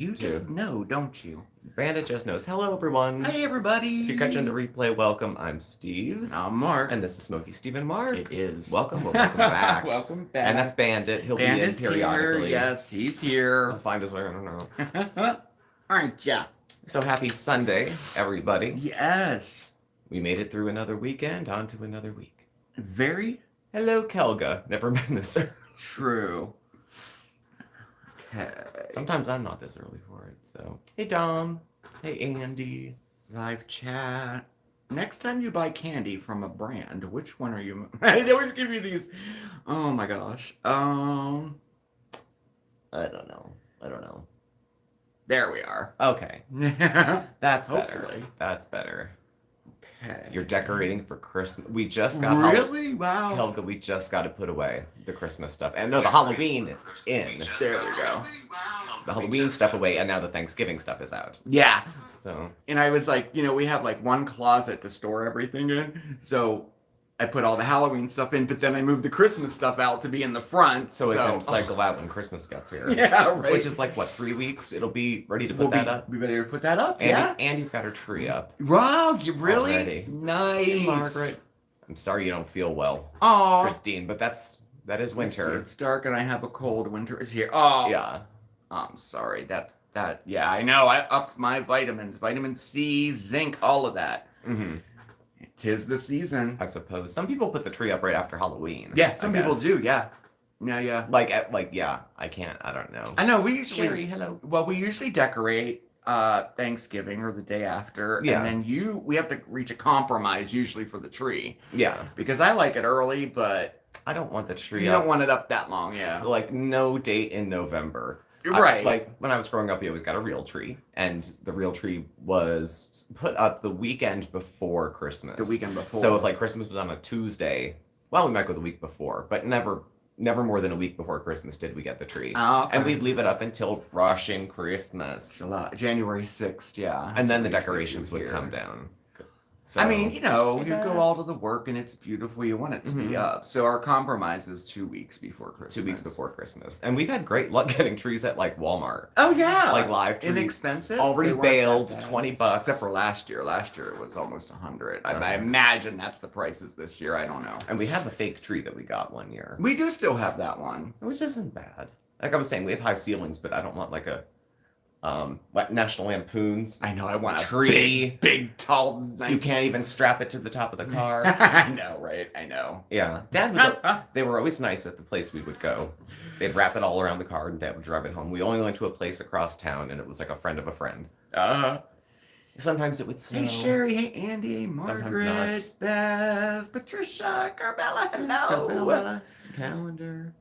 You just know, don't you? Bandit just knows. Hello, everyone. Hey, everybody. If you're catching the replay, welcome. I'm Steve. And I'm Mark. And this is Smokeysteveandmarc. It is. Welcome back. Welcome back. And that's Bandit. He'll Bandit's be in periodically. Here. Yes, he's here. I'll find his way. I don't know. Aren't ya? So happy Sunday, everybody. Yes. We made it through another weekend, on to another week. Very Hello, Kelga. Never been this early. true. Okay. Sometimes I'm not this early for it, so. Hey, Dom. Hey, Andy. Live chat. Next time you buy candy from a brand, which one are you? They always give you these. Oh my gosh. I don't know. There we are. Okay. That's better. Hopefully. That's better. Okay. You're decorating for Christmas. We just got really? Wow. Helga, we just got to put away the Christmas stuff. And no, the Halloween in. There we go. The Halloween stuff away, and now the Thanksgiving stuff is out. Yeah. So. And I was like, we have like one closet to store everything in. So I put all the Halloween stuff in, but then I moved the Christmas stuff out to be in the front. So it can cycle out when Christmas gets here. Yeah, right. Which is like, what, 3 weeks? It'll be ready to put that up? We ready to put that up? Andy's got her tree up. Wow, you really? Already. Nice. Hey, Margaret. I'm sorry you don't feel well, Oh, Christine, but that is winter. It's dark and I have a cold. Winter is here. Oh, Yeah. I'm sorry. Yeah, I know. I upped my vitamins, vitamin C, zinc, all of that. Mm-hmm. 'Tis the season. I suppose. Some people put the tree up right after Halloween. Yeah, some people do. Yeah. Yeah. I can't. I don't know. I know. We usually. Sherry, hello. Well, we usually decorate Thanksgiving or the day after, Yeah. and then we have to reach a compromise usually for the tree. Yeah. Because I like it early, but I don't want the tree you up. don't want it up that long. Yeah. Like, no date in November. Right. Like, when I was growing up, we always got a real tree. And the real tree was put up the weekend before Christmas. The weekend before. So if, like, Christmas was on a Tuesday, well, we might go the week before. But never more than a week before Christmas did we get the tree. Oh, okay. And we'd leave it up until Russian Christmas. January 6th, yeah. And then the decorations would come down. So, I mean, you go all to the work and it's beautiful. You want it to be up. So our compromise is 2 weeks before Christmas. 2 weeks before Christmas. And we've had great luck getting trees at, like, Walmart. Oh, yeah. Like, live trees. Inexpensive. Already bailed, $20. Except for last year. Last year it was almost 100. I imagine that's the prices this year. I don't know. And we have a fake tree that we got one year. We do still have that one. Which isn't bad. Like I was saying, we have high ceilings, but I don't want like a what National Lampoon's. I know. I want a tree, big, tall. You can't even strap it to the top of the car. I know, right? I know. Yeah, Dad was. They were always nice at the place we would go. They'd wrap it all around the car, and Dad would drive it home. We only went to a place across town, and it was like a friend of a friend. Sometimes it would snow. Hey Sherry, hey Andy, hey Margaret, Beth, Patricia, Carmela, hello. Carmela, calendar.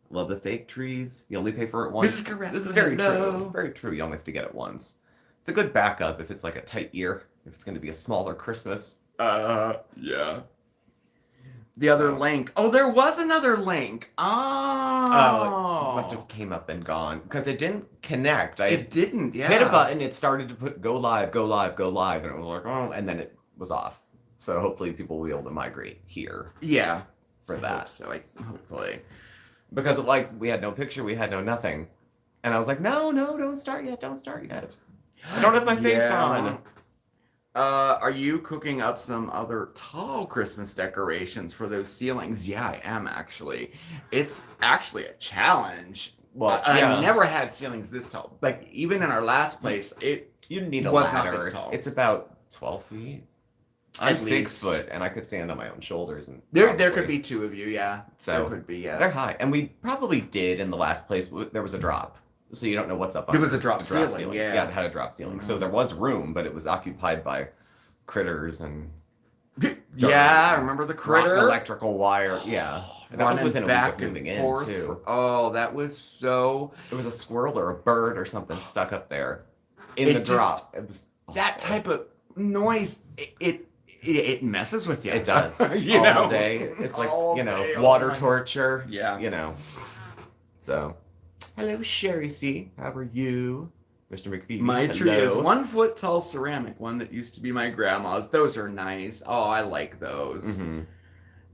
Love the fake trees. You only pay for it once. This is very true. Very true. You only have to get it once. It's a good backup if it's like a tight year. If it's going to be a smaller Christmas. Yeah. The other link. Oh, there was another link. Oh. It must have came up and gone because it didn't connect. It didn't. Yeah. Hit a button. It started to put go live, and it was like and then it was off. So hopefully people will be able to migrate here. Yeah. For that. So hopefully. Because we had no picture, we had no nothing. And I was like, no, don't start yet. I don't have my face on. Are you cooking up some other tall Christmas decorations for those ceilings? Yeah, I am actually. It's actually a challenge. Well, I've never had ceilings this tall. Like, even in our last place, you need a was ladder. not this tall. It's about 12 feet. I'm 6 foot, and I could stand on my own shoulders. And there could be two of you, yeah. So there could be, yeah. They're high, and we probably did in the last place. There was a drop, so you don't know what's up. There was a drop ceiling. Yeah, it had a drop ceiling, so there was room, but it was occupied by critters and. Yeah, I remember the critter. Electrical wire. Yeah, and that was within a week of moving in too. Oh, that was so. It was a squirrel or a bird or something stuck up there in the drop. It was that type of noise. It messes with you. It does. All day. It's like, water torture. Yeah. So, hello, Sherry C. How are you? Mr. McPhee. My tree is 1 foot tall ceramic, one that used to be my grandma's. Those are nice. Oh, I like those. Mm-hmm.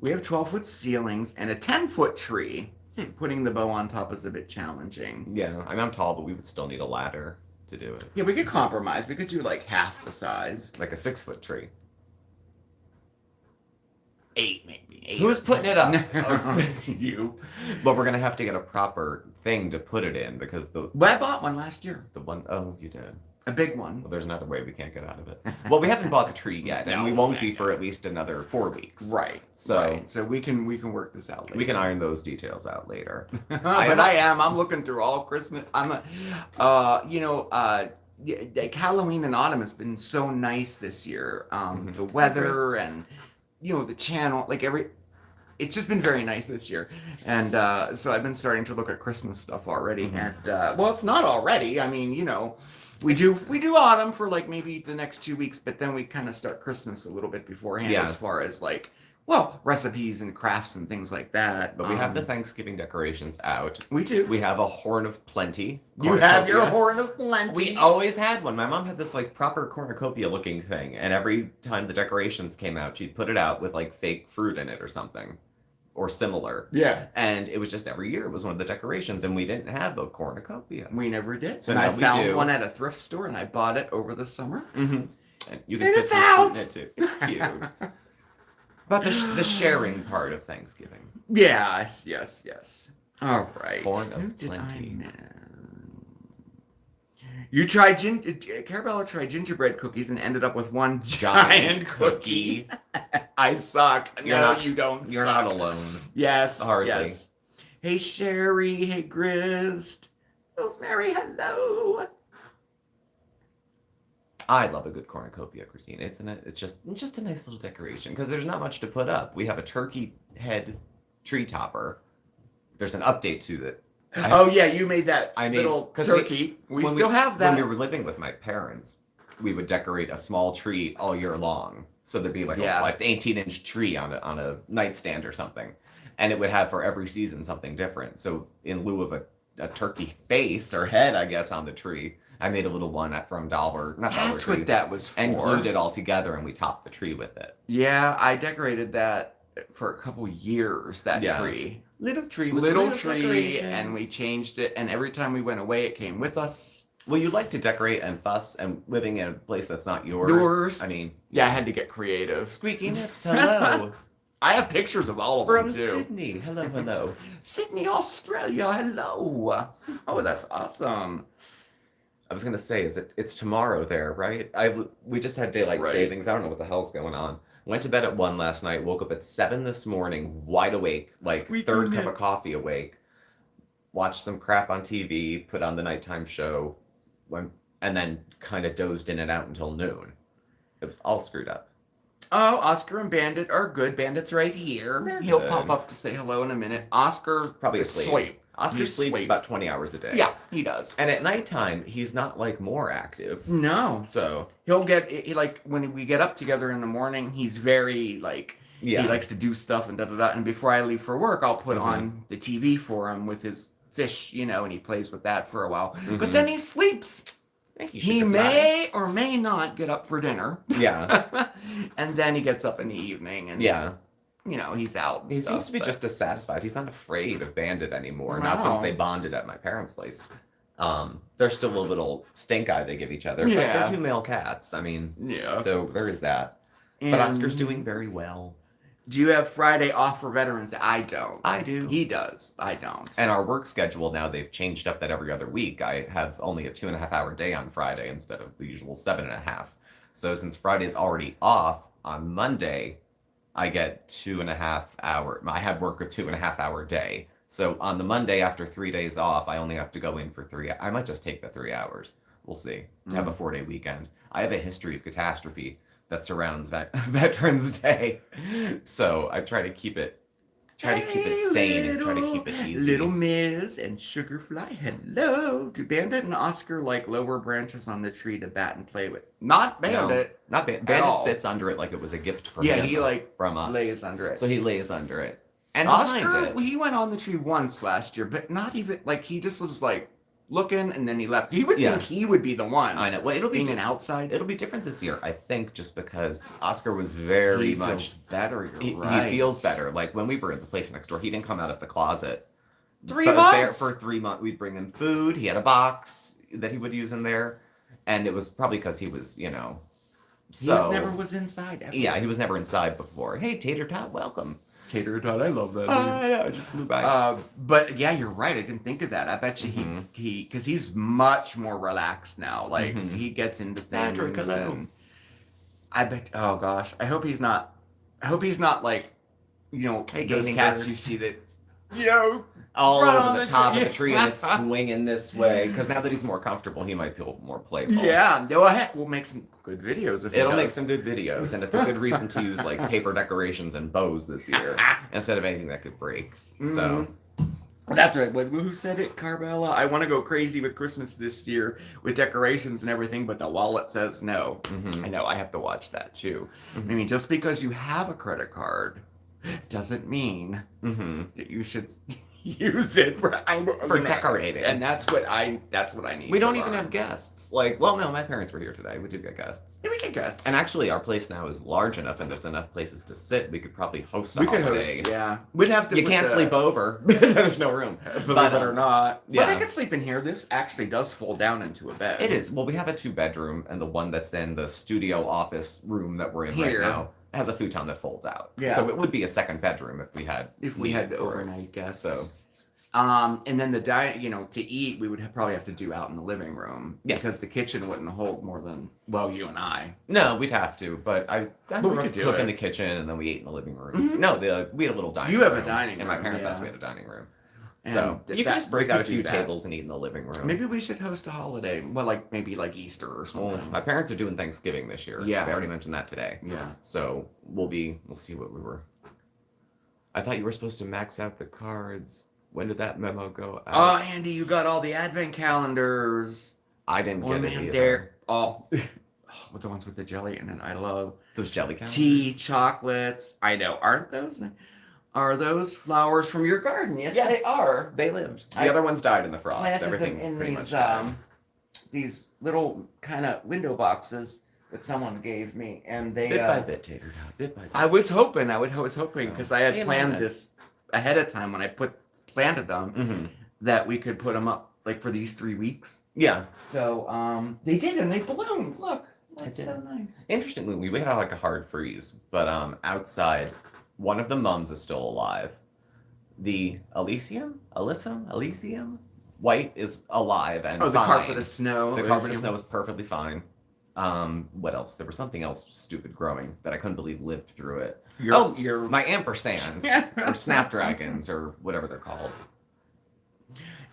We have 12-foot ceilings and a 10-foot tree. Putting the bow on top is a bit challenging. Yeah, I mean, I'm tall, but we would still need a ladder to do it. Yeah, we could compromise. We could do like half the size. Like a 6-foot tree. 8 maybe. 8. Who's putting it up? You. But we're gonna have to get a proper thing to put it in because Well, I bought one last year. the one oh you did. A big one. Well, there's another way we can't get out of it. Well, we haven't bought the tree yet, and No, we won't be for at least another 4 weeks. Right. So right. So we can work this out later. we can iron those details out later. I'm looking through all Christmas. Like Halloween and autumn has been so nice this year. The weather and the channel, it's just been very nice this year. And so I've been starting to look at Christmas stuff already. Mm-hmm. And well, it's not already. I mean, we do autumn for like maybe the next 2 weeks, but then we kind of start Christmas a little bit beforehand as far as recipes and crafts and things like that. But we have the Thanksgiving decorations out. We do. We have a horn of plenty. You have your horn of plenty. We always had one. My mom had this proper cornucopia looking thing, and every time the decorations came out, she'd put it out with fake fruit in it or something. Or similar. Yeah. And it was just every year it was one of the decorations, and we didn't have a cornucopia. We never did. So and now I we found do. one at a thrift store, and I bought it over the summer. Mm-hmm. And you can And fit it's some out! fruit in it too. It's cute. About the sharing part of Thanksgiving. Yes. All right. Horn Who of did I plenty. miss? You tried Carabella tried gingerbread cookies and ended up with one giant cookie. I suck. You don't. You're suck. not alone. Yes. Hardly. Yes. Hey Sherry. Hey Grist. Rosemary. Hello. I love a good cornucopia, Christine. It's just a nice little decoration because there's not much to put up. We have a turkey head tree topper. There's an update to it. Oh yeah, you made that little 'cause turkey. We still have that. When we were living with my parents, we would decorate a small tree all year long. So there'd be an 18-inch tree on a nightstand or something, and it would have for every season something different. So in lieu of a turkey face or head, I guess, on the tree, I made a little one from Dollar Tree. That's what that was for. And glued it all together, and we topped the tree with it. Yeah, I decorated that for a couple years. That tree. Little tree, and we changed it. And every time we went away, it came with us. Well, you like to decorate and fuss, and living in a place that's not yours. I mean, I had to get creative. Squeaky nips, hello. I have pictures of all of From them too. Sydney, hello. Sydney, Australia, hello. Oh, that's awesome. I was gonna say, it's tomorrow there, right? We just had daylight savings. I don't know what the hell's going on. Went to bed at 1 last night, woke up at 7 this morning, wide awake, third cup of coffee awake, watched some crap on TV, put on the nighttime show, and then kind of dozed in and out until noon. It was all screwed up. Oh, Oscar and Bandit are good. Bandit's right here. He'll pop up to say hello in a minute. Oscar Probably is asleep. Oscar He's sleeps asleep. about 20 hours a day. Yeah, he does. And at nighttime, he's not more active. No. So He'll get, when we get up together in the morning, he's very, he likes to do stuff and da-da-da. And before I leave for work, I'll put on the TV for him with his fish, and he plays with that for a while. But then he sleeps. He may or may not get up for dinner. Yeah. And then he gets up in the evening and he's out. He seems to be just dissatisfied. He's not afraid of Bandit anymore. No. Not since they bonded at my parents' place. They're still a little stink eye they give each other. But they're 2 male cats. I mean, so there is that. But Oscar's doing very well. Do you have Friday off for veterans? I don't. I do. He does. I don't. And our work schedule now, they've changed up that every other week. I have only a 2.5-hour day on Friday instead of the usual 7.5. So since Friday's already off, on Monday, I get 2.5 hour. I have work a 2.5-hour day. So on the Monday after 3 days off, I only have to go in for 3. I might just take the 3 hours. We'll see. To have a 4-day weekend. I have a history of catastrophe that surrounds Veterans Day, so I try to keep it sane and try to keep it easy. Little Miss and Sugarfly, hello. Do Bandit and Oscar like lower branches on the tree to bat and play with? Not Bandit. No, not Bandit. Bandit sits under it like it was a gift from him. He from us. lays under it. So he lays under it. And Oscar, he went on the tree once last year, but not even he just was looking and then he left. You would think he would be the one. I know. Well, it'll be an outside. It'll be different this year, I think, just because Oscar was very much better. He feels better. Like when we were in the place next door, he didn't come out of the closet 3 months? For 3 months. We'd bring him food. He had a box that he would use in there. And it was probably because he was, so... He never was inside ever. Yeah, he was never inside before. Hey, Tater Tot, welcome. Tater Tot, I love that. I know, just flew by. But yeah, you're right. I didn't think of that. I bet you because he's much more relaxed now. Like he gets into things. Patrick, hello. I bet. Oh gosh, I hope he's not. Like, hey, those cats you see that, all run over on the the top tree. of the tree and it's swinging this way. Because now that he's more comfortable, he might feel more playful. Yeah, no, heck, we'll make some good videos. It'll make some good videos, and it's a good reason to use like paper decorations and bows this year instead of anything that could break. So that's right. Who said it, Carmela? I want to go crazy with Christmas this year with decorations and everything, but the wallet says no. I know. I have to watch that too. I mean, just because you have a credit card doesn't mean that you should use it for decorating. And that's what I need. We don't even have guests. Like, well, no, my parents were here today. We do get guests. Yeah, we get guests. And actually, our place now is large enough, and there's enough places to sit. We could probably host a holiday. Host, yeah. We'd have to. You can't sleep over. There's no room. Believe it or not. Yeah. But they could sleep in here. This actually does fold down into a bed. It is. Well, we have a 2-bedroom, and the one that's in the studio office room that we're in right now has a futon that folds out. Yeah. So it would be a 2nd bedroom if we had overnight guests. So. And then the to eat, we would probably have to do out in the living room because the kitchen wouldn't hold more than you and I. No, we'd have to, but we could cook in the kitchen and then we ate in the living room. No, we had a little dining room. You have a dining room. In my parents' house, we had a dining room. And so you could just break out a few that. tables and eat in the living room. Maybe we should host a holiday. Well, maybe Easter or something. My parents are doing Thanksgiving this year. Yeah. They already mentioned that today. Yeah. So we'll see what we were. I thought you were supposed to max out the cards. When did that memo go out? Oh, Andy, you got all the advent calendars. I didn't get it either. They're all with the ones with the jelly in it. I love those jelly calendars. Tea, chocolates. I know. Are those flowers from your garden? Yes, they are. They lived. The other ones died in the frost. Planted Everything's them in pretty these much these little kind of window boxes that someone gave me, and they bit by bit, Tater Tot. Bit by bit. I was hoping because I had planned this ahead of time when I planted them that we could put them up for these 3 weeks. Yeah. So they did, and they bloomed. Look, that's so nice. Interestingly, we had a hard freeze, but outside, one of the mums is still alive. The Elysium white is alive and fine. The carpet of snow. The carpet of snow is perfectly fine. What else? There was something else stupid growing that I couldn't believe lived through it. My ampersands or snapdragons or whatever they're called.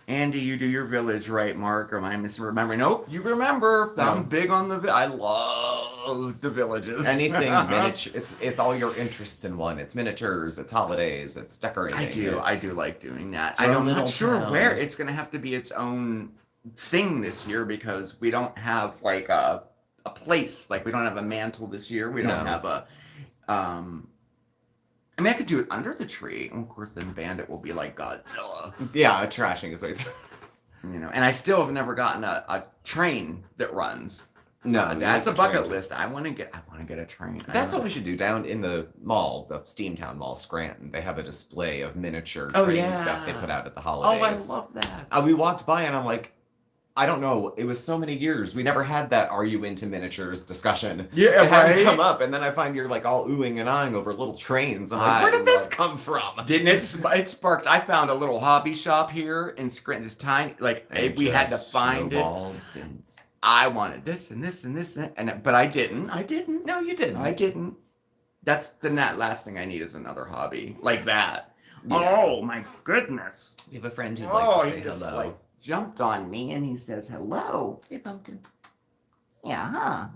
Andy, you do your village right, Mark. Or am I misremembering? Nope, you remember. I'm big on I love the villages. Anything miniature. It's all your interests in one. It's miniatures. It's holidays. It's decorating. I do like doing that. I'm not sure where it's going to have to be its own thing this year because we don't have a place. We don't have a mantle this year. We don't have a. I could do it under the tree. And of course, then Bandit will be like Godzilla. Yeah, trashing his way through. And I still have never gotten a train that runs. No, that's a bucket list. I want to get a train. That's what we should do down in the mall, the Steamtown Mall, Scranton. They have a display of miniature train stuff they put out at the holidays. Oh, I love that. We walked by and I'm like, I don't know. It was so many years. We never had that "Are you into miniatures?" discussion. Yeah, it hadn't come up, and then I find you're all oohing and eyeing over little trains. I'm like, where did this come from? Didn't it sparked? I found a little hobby shop here in Scranton. This tiny, we had to find it. I wanted this and this and this, but I didn't. No, you didn't. I didn't. That's the last thing I need is another hobby like that. Yeah. Oh my goodness! We have a friend who'd like to say hello. Jumped on me and he says hello. Hey, pumpkin. Yeah, huh?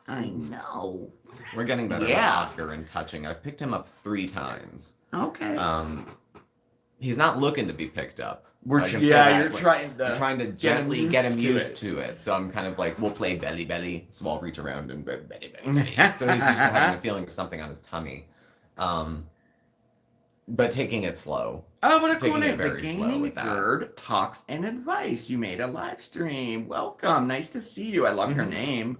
I know. We're getting better at Oscar and touching. I've picked him up 3 times. Okay. He's not looking to be picked up. You're trying to gently get him used to it. So I'm kind of we'll play belly, so I'll reach around and belly. So he's used to having a feeling of something on his tummy. But taking it slow. Oh, what a cool name. The Gaming Bird Talks and Advice. You made a live stream. Welcome. Nice to see you. I love your name.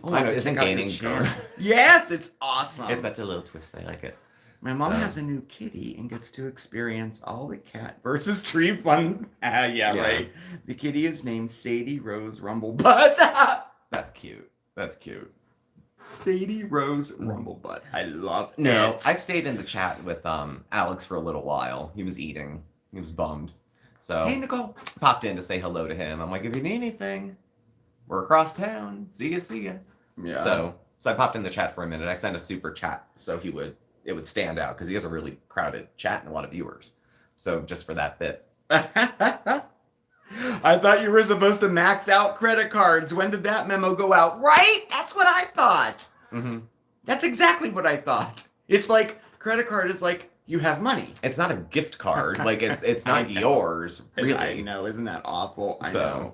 I know, isn't Gaining Bird? Yes, it's awesome. It's such a little twist. I like it. My mom has a new kitty and gets to experience all the cat versus tree fun. Yeah, right. The kitty is named Sadie Rose Rumblebutt. That's cute. That's cute. Sadie Rose Rumblebutt. I love it. No, I stayed in the chat with Alex for a little while. He was eating. He was bummed. So hey, Nicole. Popped in to say hello to him. I'm like, if you need anything, we're across town. See ya. Yeah. So I popped in the chat for a minute. I sent a super chat so it would stand out because he has a really crowded chat and a lot of viewers. So just for that bit. I thought you were supposed to max out credit cards. When did that memo go out? Right? That's what I thought. Mm-hmm. That's exactly what I thought. It's like credit card is like you have money. It's not a gift card. Like it's not yours. Really. I know. Isn't that awful? I know.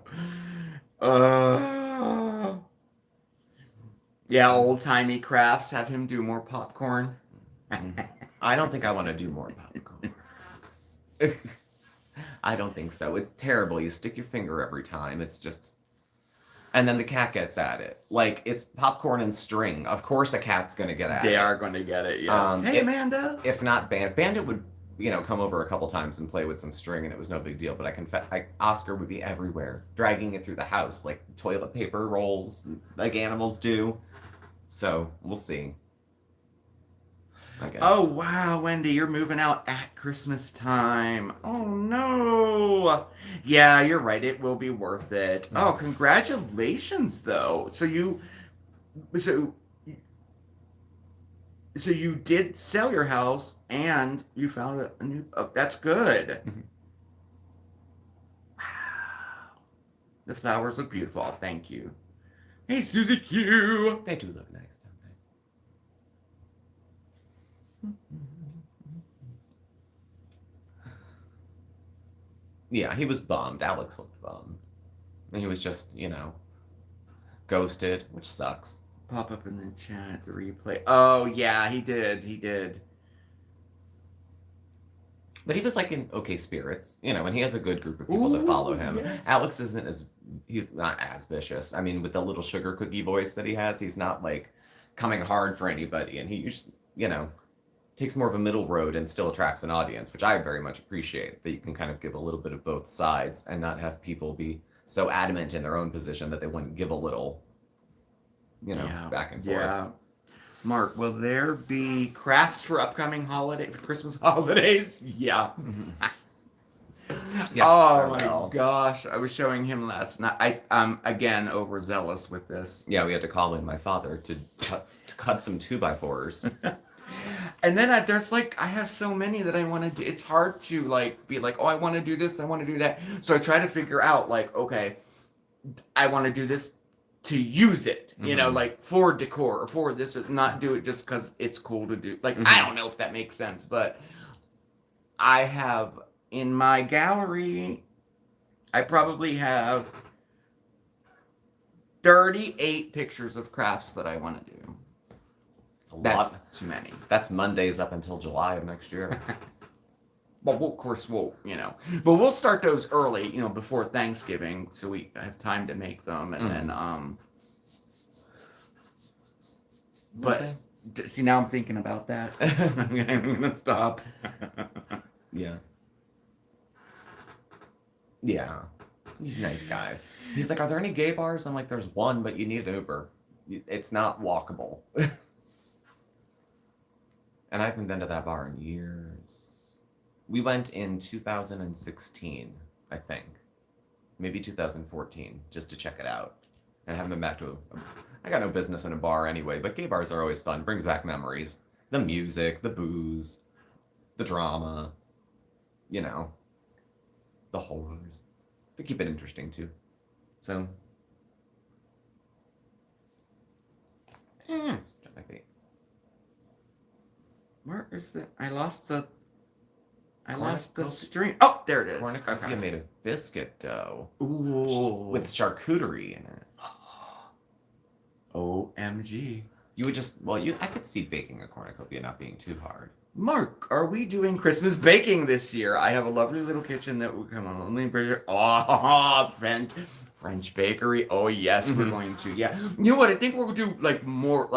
Yeah, old timey crafts. Have him do more popcorn. I don't think I want to do more popcorn. I don't think so. It's terrible. You stick your finger every time. It's just... And then the cat gets at it. Like, it's popcorn and string. Of course a cat's going to get at it. They are going to get it, yes. Hey, Amanda! If not Bandit would, come over a couple times and play with some string, and it was no big deal. But I confess, Oscar would be everywhere, dragging it through the house, like toilet paper rolls, like animals do. So, we'll see. Oh, wow, Wendy, you're moving out at Christmas time. Oh, no. Yeah, you're right. It will be worth it. Oh, congratulations, though. So you did sell your house and you found a new... Oh, that's good. Wow. The flowers look beautiful. Thank you. Hey, Susie Q. They do look nice. Yeah, he was bummed. Alex looked bummed. And he was just, ghosted, which sucks. Pop up in the chat, the replay. Oh, yeah, he did. But he was, in okay spirits, and he has a good group of people that follow him. Yes. Alex he's not as vicious. I mean, with the little sugar cookie voice that he has, he's not, coming hard for anybody. And he usually, takes more of a middle road and still attracts an audience, which I very much appreciate, that you can kind of give a little bit of both sides and not have people be so adamant in their own position that they wouldn't give a little, back and forth. Yeah. Mark, will there be crafts for upcoming Christmas holidays? Yeah. Yes, oh my gosh. I was showing him last night. I'm again overzealous with this. Yeah, we had to call in my father to cut some 2x4s. And then I have so many that I want to do. It's hard to be like, oh, I want to do this, I want to do that. So I try to figure out okay, I want to do this to use it, for decor or for this, not do it just because it's cool to do. I don't know if that makes sense, but I have in my gallery, I probably have 38 pictures of crafts that I want to do. That's too many. That's Mondays up until July of next year. But of course, but we'll start those early, before Thanksgiving, so we have time to make them, and then, but see, now I'm thinking about that. I'm gonna stop. Yeah. Yeah. He's a nice guy. He's like, are there any gay bars? I'm like, there's one, but you need an Uber. It's not walkable. And I haven't been to that bar in years. We went in 2016, I think. Maybe 2014, just to check it out. And I haven't been back to I got no business in a bar anyway, but gay bars are always fun. Brings back memories. The music, the booze, the drama, the horrors. They keep it interesting, too. So... Where is the... I lost the string. Oh, there it is. Cornucopia made of biscuit dough. Ooh. With charcuterie in it. OMG. You would just... I could see baking a cornucopia not being too hard. Mark, are we doing Christmas baking this year? I have a lovely little kitchen that will come on only Bridget. Oh, French bakery. Oh, yes, we're going to. Yeah. You know what? I think we'll do, more,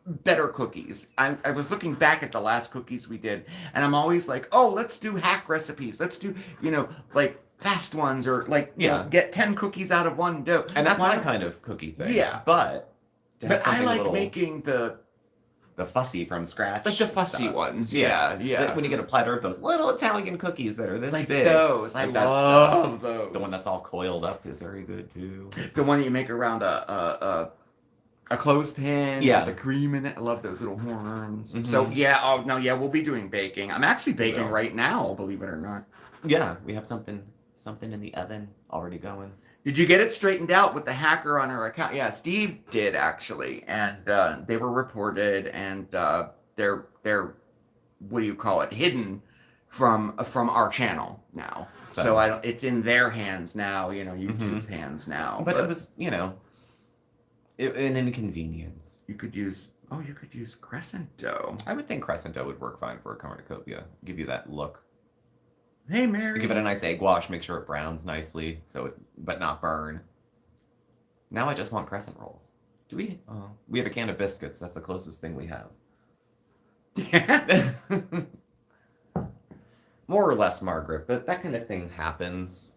better cookies. I was looking back at the last cookies we did, and I'm always like, oh, let's do hack recipes. Let's do, like fast ones, or like, get 10 cookies out of one dough. And that's my kind of cookie thing. Yeah. But I like making the fussy from scratch. Like the fussy ones. Yeah. Like when you get a platter of those little Italian cookies that are this like big. Those. I love those. The one that's all coiled up is very good too. The one you make around a clothespin with the cream in it. I love those little horns. Mm-hmm. So we'll be doing baking. I'm actually baking right now, believe it or not. Yeah, we have something in the oven already going. Did you get it straightened out with the hacker on her account? Yeah, Steve did actually, and they were reported, and they're what do you call it? Hidden from our channel now. So it's in their hands now. YouTube's hands now. But it was an inconvenience. You could use crescent dough. I would think crescent dough would work fine for a cornucopia. Give you that look. Hey, Mary. Give it a nice egg wash. Make sure it browns nicely, but not burn. Now I just want crescent rolls. Do we? We have a can of biscuits. That's the closest thing we have. More or less, Margaret. But that kind of thing happens.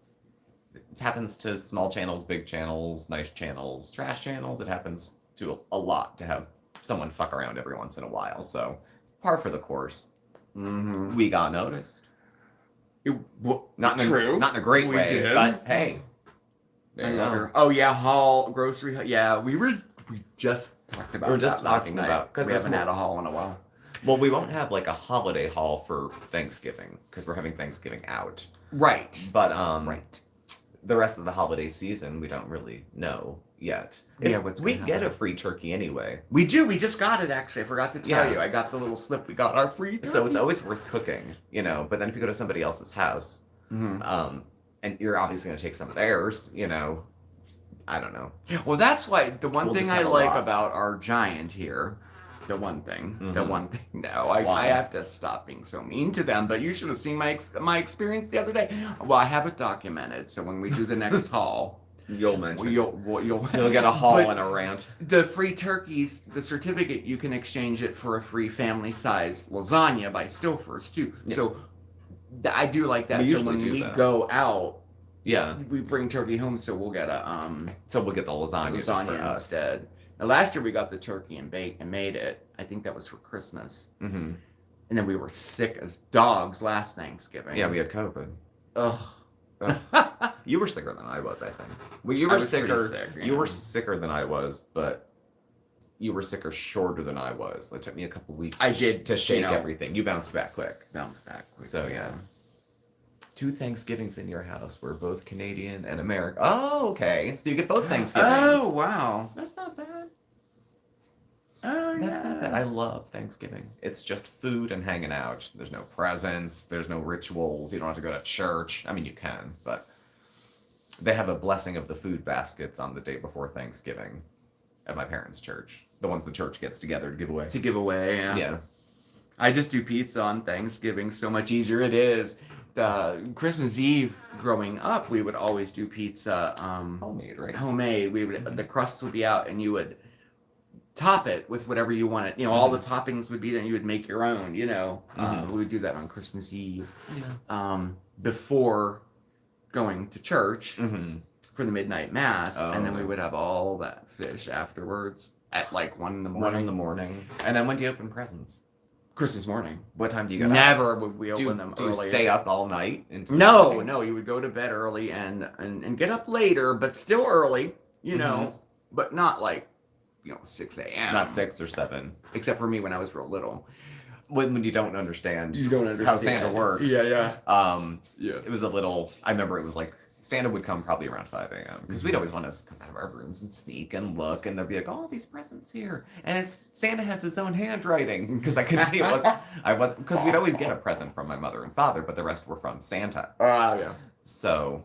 It happens to small channels, big channels, nice channels, trash channels. It happens to a lot to have someone fuck around every once in a while. So it's par for the course. Mm-hmm. We got noticed. Not in a great way, but hey. Oh yeah, grocery. Yeah, we just talked about. We're just talking about because we haven't had a haul in a while. Well, we won't have like a holiday haul for Thanksgiving because we're having Thanksgiving out. Right. But the rest of the holiday season we don't really know yet. We get a free turkey anyway. We do. We just got it actually. I forgot to tell you. I got the little slip. We got our free turkey. So it's always worth cooking, But then if you go to somebody else's house, and you're obviously going to take some of theirs, I don't know. Well, that's why the one thing I like about our giant here. The one thing. No, I have to stop being so mean to them. But you should have seen my experience the other day. Well, I have it documented. So when we do the next haul. You'll mention. You'll get a haul and a rant. The free turkeys, the certificate, you can exchange it for a free family-size lasagna by Stofers too. Yeah. So I do like that. So when we go out, we bring turkey home. So we'll get So we'll get the lasagna instead. Now, last year we got the turkey and made it. I think that was for Christmas. Mm-hmm. And then we were sick as dogs last Thanksgiving. Yeah, we had COVID. Ugh. You were sicker than I was, I think. Well, you were sicker. You were sicker than I was, but you were sicker shorter than I was. It took me a couple weeks. To shake everything. You bounced back quick. So yeah. 2 Thanksgivings in your house were both Canadian and American. Oh, okay. So you get both Thanksgivings. Oh, wow. That's not bad. Oh, That's not bad. I love Thanksgiving. It's just food and hanging out. There's no presents. There's no rituals. You don't have to go to church. I mean, you can, but they have a blessing of the food baskets on the day before Thanksgiving at my parents' church. The ones the church gets together to give away. Yeah. Yeah. I just do pizza on Thanksgiving. So much easier it is. Christmas Eve, growing up, we would always do pizza. Homemade, right? Homemade. The crust would be out, and you would top it with whatever you wanted. All the toppings would be there, and you would make your own. We would do that on Christmas Eve, before going to church for the midnight mass, and then we would have all that fish afterwards at like 1 in the morning. 1 in the morning, and then when do you open presents? Christmas morning. What time do you go? Never would we open them early. Do you stay up all night? No. You would go to bed early and get up later, but still early, but not like, 6 a.m. Not 6 or 7. Except for me when I was real little. When you don't understand. How Santa works. Yeah. It was a little, I remember it was like, Santa would come probably around 5 a.m. because we'd always want to come out of our rooms and sneak and look, and there'd be like, oh, these presents here, and Santa has his own handwriting, because I could see because we'd always get a present from my mother and father, but the rest were from Santa. Yeah. So.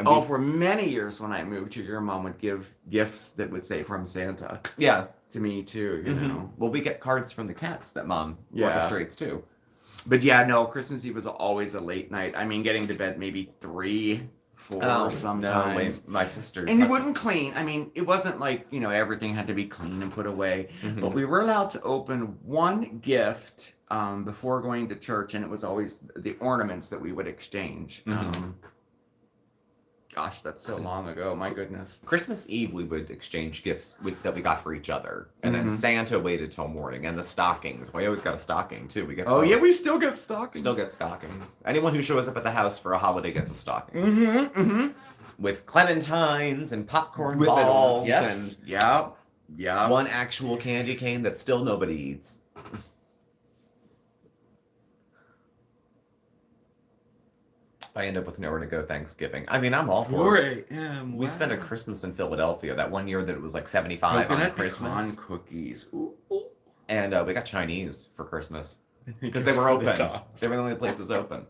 For many years when I moved here, your mom would give gifts that would say from Santa. Yeah. To me too, you know. Well, we get cards from the cats that Mom orchestrates too. But Christmas Eve was always a late night. I mean, getting to bed maybe 3, before sometimes. No, my sister's. And you wouldn't clean. I mean, it wasn't like, everything had to be clean and put away. Mm-hmm. But we were allowed to open one gift before going to church, and it was always the ornaments that we would exchange. Mm-hmm. Gosh, that's so long ago. My goodness. Christmas Eve, we would exchange gifts that we got for each other. And then Santa waited till morning. And the stockings. We always got a stocking, too. We still get stockings. Still get stockings. Anyone who shows up at the house for a holiday gets a stocking. Mm-hmm, mm-hmm. With clementines and popcorn balls. Yes. And yeah. One actual candy cane that still nobody eats. I end up with nowhere to go Thanksgiving. I mean, I'm all for it. 4 a.m. We spent a Christmas in Philadelphia that one year that it was like 75 on Christmas. Pecan cookies. Ooh. And we got Chinese for Christmas because they were open. They were the only places open.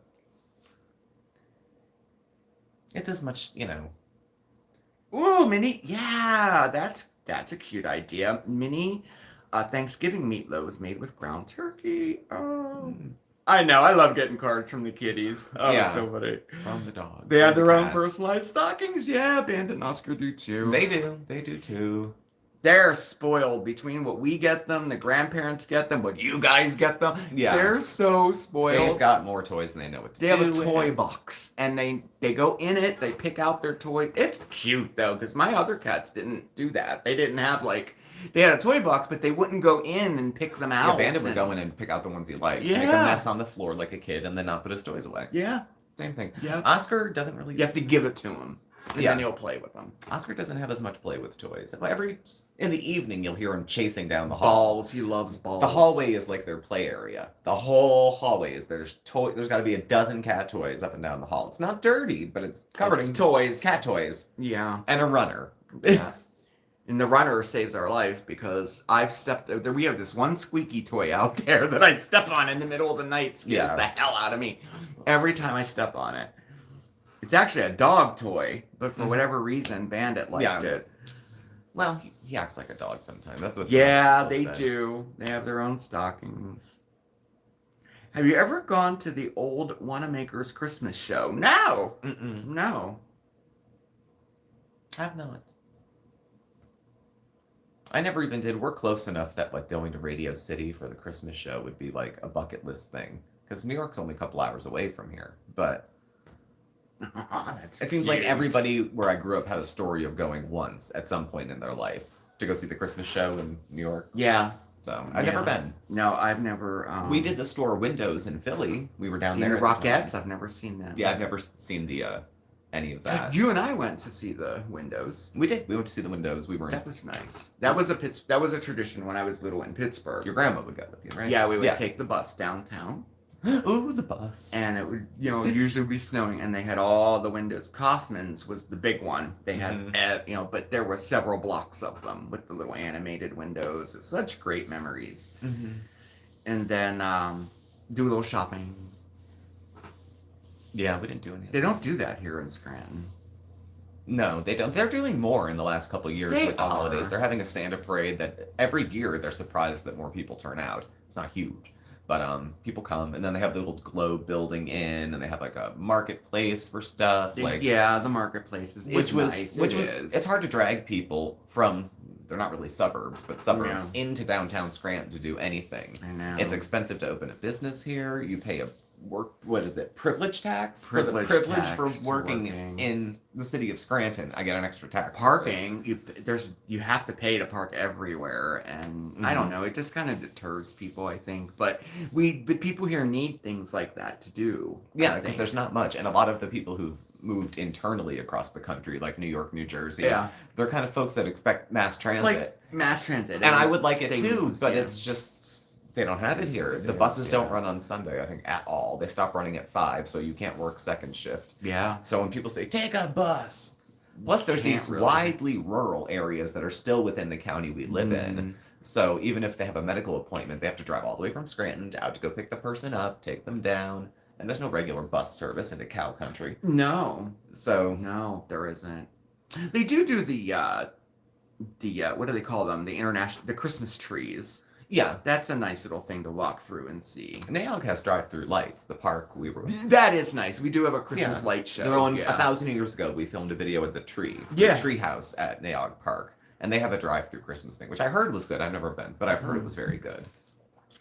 It's as much, Ooh, mini. Yeah, that's a cute idea. Mini Thanksgiving meatloaves made with ground turkey. Oh. I know. I love getting cards from the kiddies. Oh, yeah. That's so funny. From the dogs. They have their own personalized stockings. Yeah, Bandit and Oscar do too. They do. They do too. They're spoiled between what we get them, the grandparents get them, what you guys get them. Yeah. They're so spoiled. They've got more toys than they know what to do. They have a toy box, and they go in it, they pick out their toy. It's cute, though, because my other cats didn't do that. They didn't have, they had a toy box, but they wouldn't go in and pick them out. Yeah, Bandit would go in and pick out the ones he likes. Yeah. Make a mess on the floor like a kid, and then not put his toys away. Yeah. Same thing. Yeah. Oscar doesn't really... You have to give it to him. And then he'll play with them. Oscar doesn't have as much play with toys. In the evening, you'll hear him chasing down the hall. Balls. He loves balls. The hallway is like their play area. The whole hallway is there's got to be a dozen cat toys up and down the hall. It's not dirty, but it's covered in toys. Cat toys. Yeah. And a runner. Yeah. And the runner saves our life because we have this one squeaky toy out there that I step on in the middle of the night. Scares the hell out of me every time I step on it. It's actually a dog toy, but for whatever reason, Bandit liked it. Well, he acts like a dog sometimes. That's what. Yeah, they do. They have their own stockings. Have you ever gone to the old Wanamaker's Christmas show? No. Mm-mm. No. I have not. I never even did. We're close enough that going to Radio City for the Christmas show would be like a bucket list thing. Because New York's only a couple hours away from here. But it seems like everybody where I grew up had a story of going once at some point in their life to go see the Christmas show in New York. Yeah. So I've never been. No, I've never. We did the store Windows in Philly. We were down there. The Rockettes. I've never seen them. Yeah, I've never seen the any of that. You and I went to see the Windows. We did. We went to see the Windows. That was nice. That was a tradition when I was little in Pittsburgh. Your grandma would go with you, right? Yeah, we would take the bus downtown. Ooh, the bus. And it would, usually be snowing, and they had all the windows. Kaufman's was the big one. They had, but there were several blocks of them with the little animated windows. It's such great memories. Mm-hmm. And then do a little shopping. Yeah, we didn't do anything. They don't do that here in Scranton. No, they don't. They're doing more in the last couple of years with the holidays. They're having a Santa parade that every year they're surprised that more people turn out. It's not huge. But people come, and then they have the little globe building in, and they have like a marketplace for stuff. The marketplace is nice. It's hard to drag people from, they're not really suburbs, but suburbs into downtown Scranton to do anything. I know. It's expensive to open a business here. You pay a privilege tax? Privilege for working in the city of Scranton. I get an extra tax. Parking, you have to pay to park everywhere, and I don't know, it just kind of deters people, I think. But people here need things like that to do. Yeah, because there's not much, and a lot of the people who've moved internally across the country, like New York, New Jersey, they're kind of folks that expect mass transit. And I would like it too, but it's just. They don't have it here. The buses don't run on Sunday, I think, at all. They stop running at 5, so you can't work second shift. Yeah. So when people say, take a bus, plus there's these widely rural areas that are still within the county we live in. So even if they have a medical appointment, they have to drive all the way from Scranton out to go pick the person up, take them down. And there's no regular bus service into cow country. No. No, there isn't. They do the what do they call them? The Christmas trees. Yeah. That's a nice little thing to walk through and see. Naog has drive-through lights. The park we were. That is nice. We do have a Christmas light show. They're on 1,000 years ago. We filmed a video at the tree house at Naog Park, and they have a drive-through Christmas thing, which I heard was good. I've never been, but I've heard it was very good.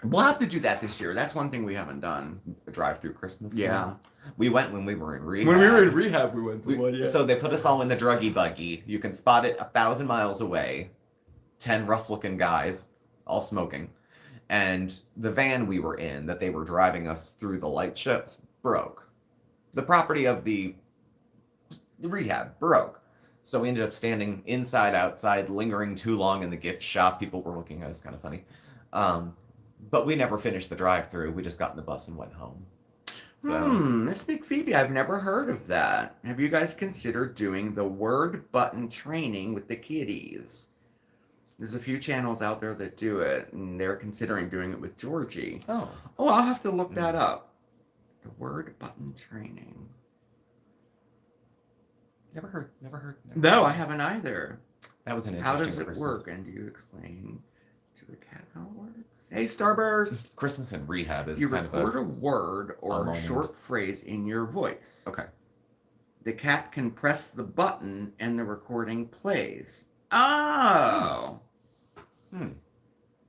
We'll have to do that this year. That's one thing we haven't done. A drive-through Christmas. Yeah. Thing. We went when we were in rehab. When we were in rehab, we went to one. Yeah. So they put us all in the druggy buggy. You can spot it 1,000 miles away. 10 rough-looking guys, all smoking. And the van we were in, that they were driving us through the light shows, broke. The property of the rehab broke. So we ended up standing inside, outside, lingering too long in the gift shop. People were looking at us, kind of funny. But we never finished the drive-through. We just got in the bus and went home. So. Miss McPhoebe, I've never heard of that. Have you guys considered doing the word button training with the kiddies? There's a few channels out there that do it, and they're considering doing it with Georgie. Oh, I'll have to look that up. The word button training. Never heard. No, I haven't either. That was an interesting How does it Christmas. work? And do you explain to a cat how it works? Hey, Starburst! Christmas in rehab is you kind of record a word or a moment. short phrase in your voice. Okay. The cat can press the button and the recording plays. Oh!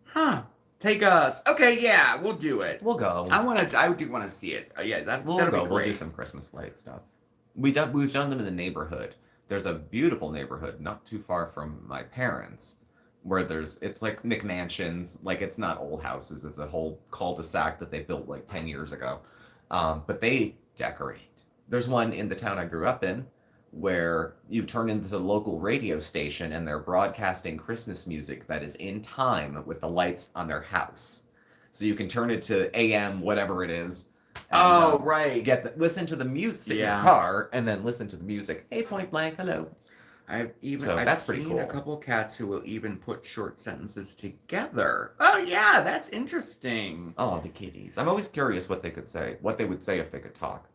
Huh. Take us. Okay, yeah, we'll do it. We'll go. I do want to see it. Yeah, that'll be great. We'll do some Christmas light stuff. We've done them in the neighborhood. There's a beautiful neighborhood not too far from my parents where it's like McMansions, like it's not old houses, it's a whole cul-de-sac that they built like 10 years ago. But they decorate. There's one in the town I grew up in where you turn into the local radio station and they're broadcasting Christmas music that is in time with the lights on their house. So you can turn it to AM, whatever it is. And, right. Listen to the music in your car and then listen to the music. Hey, point blank, hello. I've that's pretty seen cool. a couple cats who will even put short sentences together. Oh yeah, that's interesting. Oh, the kitties. I'm always curious what they could say, what they would say if they could talk.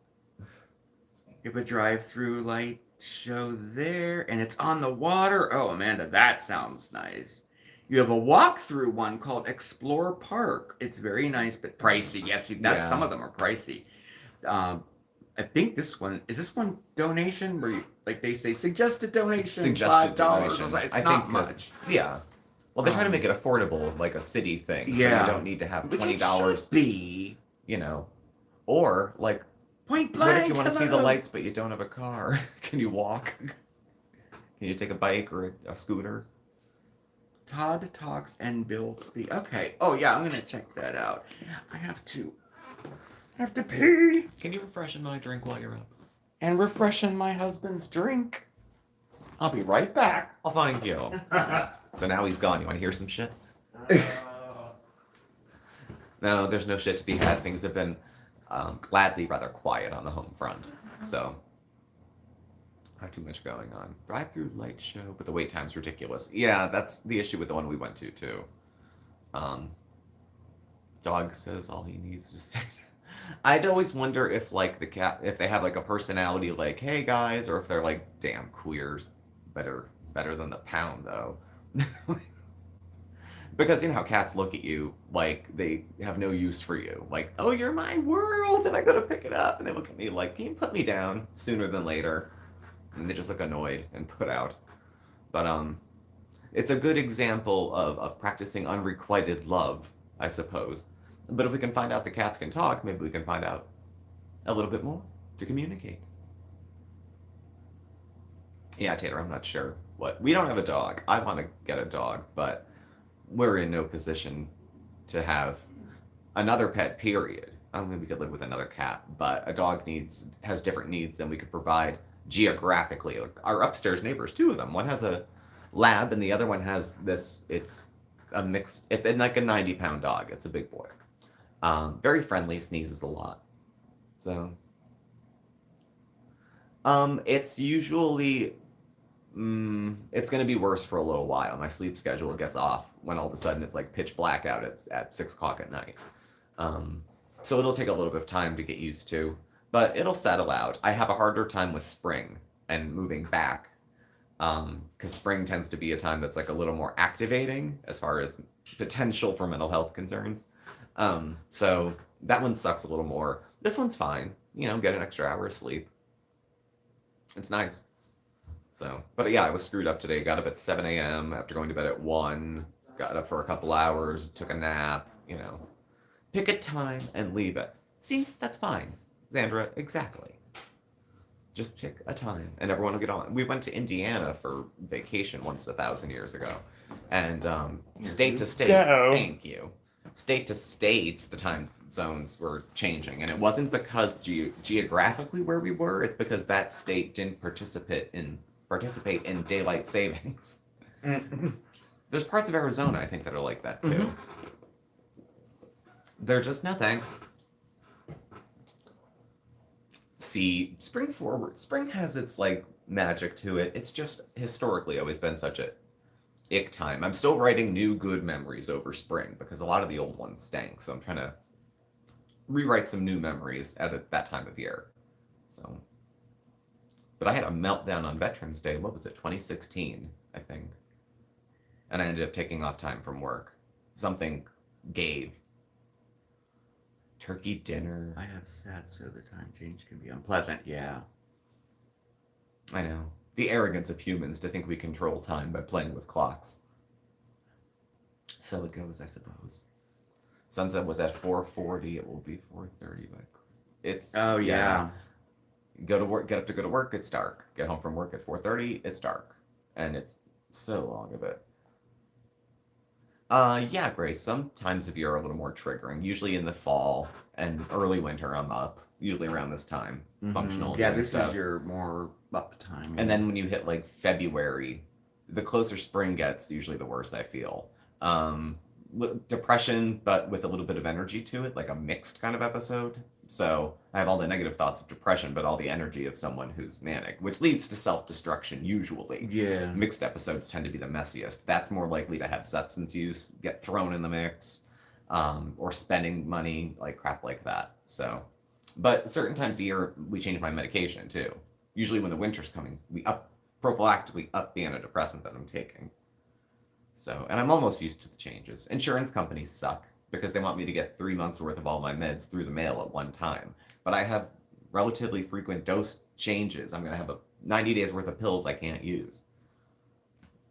You have a drive-through light show there, and it's on the water. Oh, Amanda, that sounds nice. You have a walk-through one called Explore Park. It's very nice, but pricey. Yes, some of them are pricey. I think this one is donation where you, like they say suggested donation $5. It's not much. Yeah. Well, they're trying to make it affordable, like a city thing. Yeah. So you don't need to have $20. It should be. Or like. Point blank. What if you want to see the lights but you don't have a car? Can you walk? Can you take a bike or a scooter? Todd talks and Bill speak. Okay. Oh yeah, I'm gonna check that out. I have to pee. Can you refreshen my drink while you're up? And refreshen my husband's drink. I'll be right back. I'll find you. So now he's gone. You want to hear some shit? No, there's no shit to be had. Things have been gladly rather quiet on the home front. So, not too much going on. Drive-through light show, but the wait time's ridiculous. Yeah, that's the issue with the one we went to, too. Dog says all he needs to say. I'd always wonder if, like, the cat, if they have, like, a personality like, hey, guys, or if they're like, damn, queers. Better than the pound, though. Because you know how cats look at you like they have no use for you. Like, oh, you're my world, and I gotta pick it up. And they look at me like, can you put me down sooner than later? And they just look annoyed and put out. But it's a good example of practicing unrequited love, I suppose. But if we can find out the cats can talk, maybe we can find out a little bit more to communicate. Yeah, Tater, I'm not sure what. We don't have a dog. I want to get a dog, but we're in no position to have another pet, period. I don't think we could live with another cat, but a dog has different needs than we could provide geographically. Like our upstairs neighbors, two of them. One has a lab and the other one has this, it's a mixed, it's like a 90-pound dog. It's a big boy. Very friendly, sneezes a lot. So, it's usually, it's going to be worse for a little while. My sleep schedule gets off when all of a sudden it's like pitch black out at 6 o'clock at night. So it'll take a little bit of time to get used to, but it'll settle out. I have a harder time with spring and moving back, because spring tends to be a time that's like a little more activating as far as potential for mental health concerns. So that one sucks a little more. This one's fine. Get an extra hour of sleep. It's nice. So, but yeah, I was screwed up today. Got up at 7 a.m. after going to bed at 1. Got up for a couple hours, took a nap, Pick a time and leave it. See, that's fine. Xandra, exactly. Just pick a time and everyone will get on. We went to Indiana for vacation once 1,000 years ago. And state to state, thank you. State to state, the time zones were changing. And it wasn't because geographically where we were, it's because that state didn't participate in daylight savings. There's parts of Arizona, I think, that are like that, too. Mm-hmm. They're just, no thanks. See, spring forward. Spring has its, magic to it. It's just historically always been such a ick time. I'm still writing new good memories over spring because a lot of the old ones stank. So I'm trying to rewrite some new memories at that time of year. So, but I had a meltdown on Veterans Day. What was it? 2016, I think. And I ended up taking off time from work. Something gave. Turkey dinner. I have sat so the time change can be unpleasant. Yeah. I know. The arrogance of humans to think we control time by playing with clocks. So it goes, I suppose. Sunset was at 4:40. It will be 4:30 by Christmas. It's oh yeah. Go to work. Get up to go to work. It's dark. Get home from work at 4:30. It's dark, and it's so long of it. Yeah, Grace. Some times of year are a little more triggering. Usually in the fall and early winter, I'm up. Usually around this time, functional. Yeah, this is your more up time. And then when you hit February, the closer spring gets, usually the worse I feel. Depression, but with a little bit of energy to it, like a mixed kind of episode. So I have all the negative thoughts of depression, but all the energy of someone who's manic, which leads to self-destruction usually. Yeah. Mixed episodes tend to be the messiest. That's more likely to have substance use get thrown in the mix, or spending money, crap like that. So, but certain times a year, we change my medication too. Usually when the winter's coming, we prophylactically up the antidepressant that I'm taking. So, and I'm almost used to the changes. Insurance companies suck because they want me to get 3 months worth of all my meds through the mail at one time. But I have relatively frequent dose changes. I'm going to have 90 days worth of pills I can't use.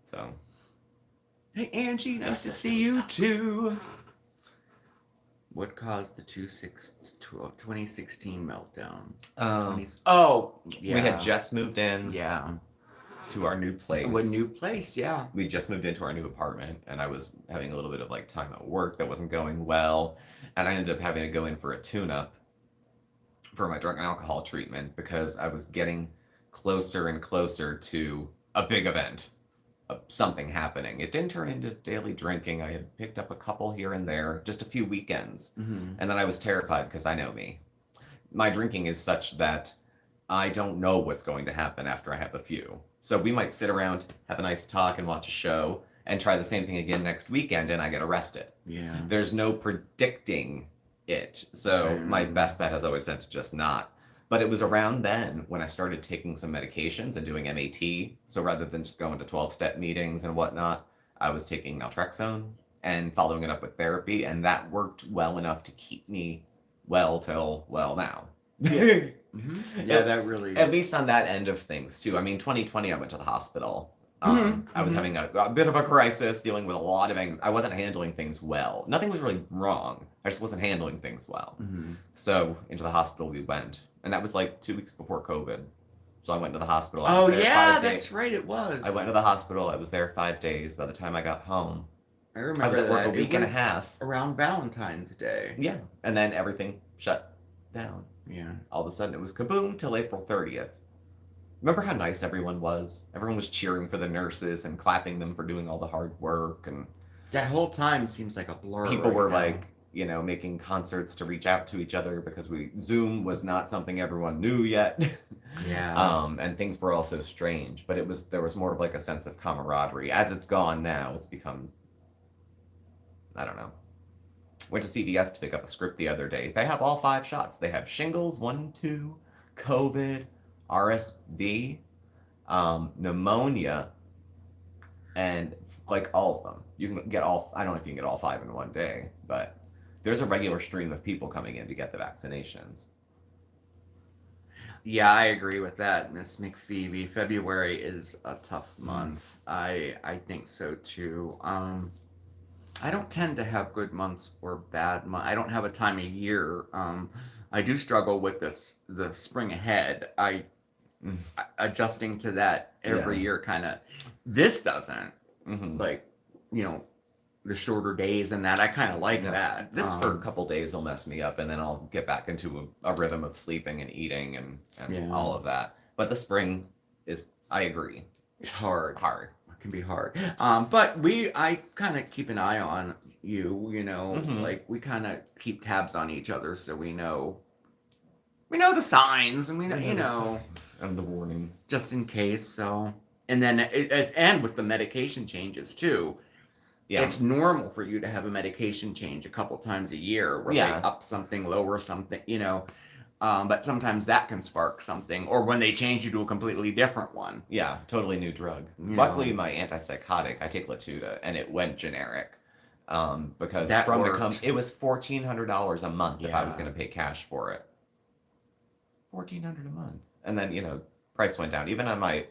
So. Hey, Angie, nice to see you too. What caused the 2016 meltdown? We had just moved in. Yeah. To our new place. What new place? Yeah. We just moved into our new apartment, and I was having a little bit of time at work that wasn't going well, and I ended up having to go in for a tune-up for my drug and alcohol treatment because I was getting closer and closer to a big event, something happening. It didn't turn into daily drinking. I had picked up a couple here and there, just a few weekends, and then I was terrified because I know me. My drinking is such that I don't know what's going to happen after I have a few. So we might sit around, have a nice talk, and watch a show, and try the same thing again next weekend, and I get arrested. Yeah. There's no predicting it. So my best bet has always been to just not. But it was around then when I started taking some medications and doing MAT. So rather than just going to 12-step meetings and whatnot, I was taking naltrexone and following it up with therapy, and that worked well enough to keep me well till, now. Yeah. Yeah, that really... At least on that end of things, too. I mean, 2020, I went to the hospital. I was having a bit of a crisis, dealing with a lot of anxiety. I wasn't handling things well. Nothing was really wrong. I just wasn't handling things well. So, into the hospital we went. And that was 2 weeks before COVID. So I went to the hospital. Oh, yeah, that's right, it was. I went to the hospital. I was there 5 days. By the time I got home, I remember I was at work a week and a half. Around Valentine's Day. Yeah. And then everything shut down. Yeah. All of a sudden, it was kaboom till April 30th. Remember how nice everyone was? Everyone was cheering for the nurses and clapping them for doing all the hard work. And that whole time seems like a blur. People were making concerts to reach out to each other because Zoom was not something everyone knew yet. Yeah. And things were also strange, but there was more of a sense of camaraderie. As it's gone now, it's become, I don't know. Went to CVS to pick up a script the other day. They have all 5 shots. They have shingles, 1, 2, COVID, RSV, pneumonia, And like all of them, you can get all. I don't know if you can get all 5 in one day, but there's a regular stream of people coming in to get the vaccinations. Yeah, I agree with that, Miss McPhoebe. February is a tough month. I think so too. I don't tend to have good months or bad months. I don't have a time of year. I do struggle with the spring ahead. Adjusting to that every year kind of. This doesn't. Like, you know, the shorter days and that. I kind of like that. This for a couple days will mess me up, and then I'll get back into a rhythm of sleeping and eating and all of that. But the spring is, I agree. It's hard. It can be hard. But I kind of keep an eye on you, you know, like we kind of keep tabs on each other so we know the signs and we know, you know. And the warning. Just in case, so. And then, and with the medication changes too. Yeah. It's normal for you to have a medication change a couple times a year where they up something, lower something, you know. But sometimes that can spark something, or when they change you to a completely different one. Yeah, totally new drug. Luckily, my antipsychotic, I take Latuda, and it went generic. Because that from worked. It was $1,400 a month if I was going to pay cash for it. $1,400 a month, and then, you know, price went down. Even on my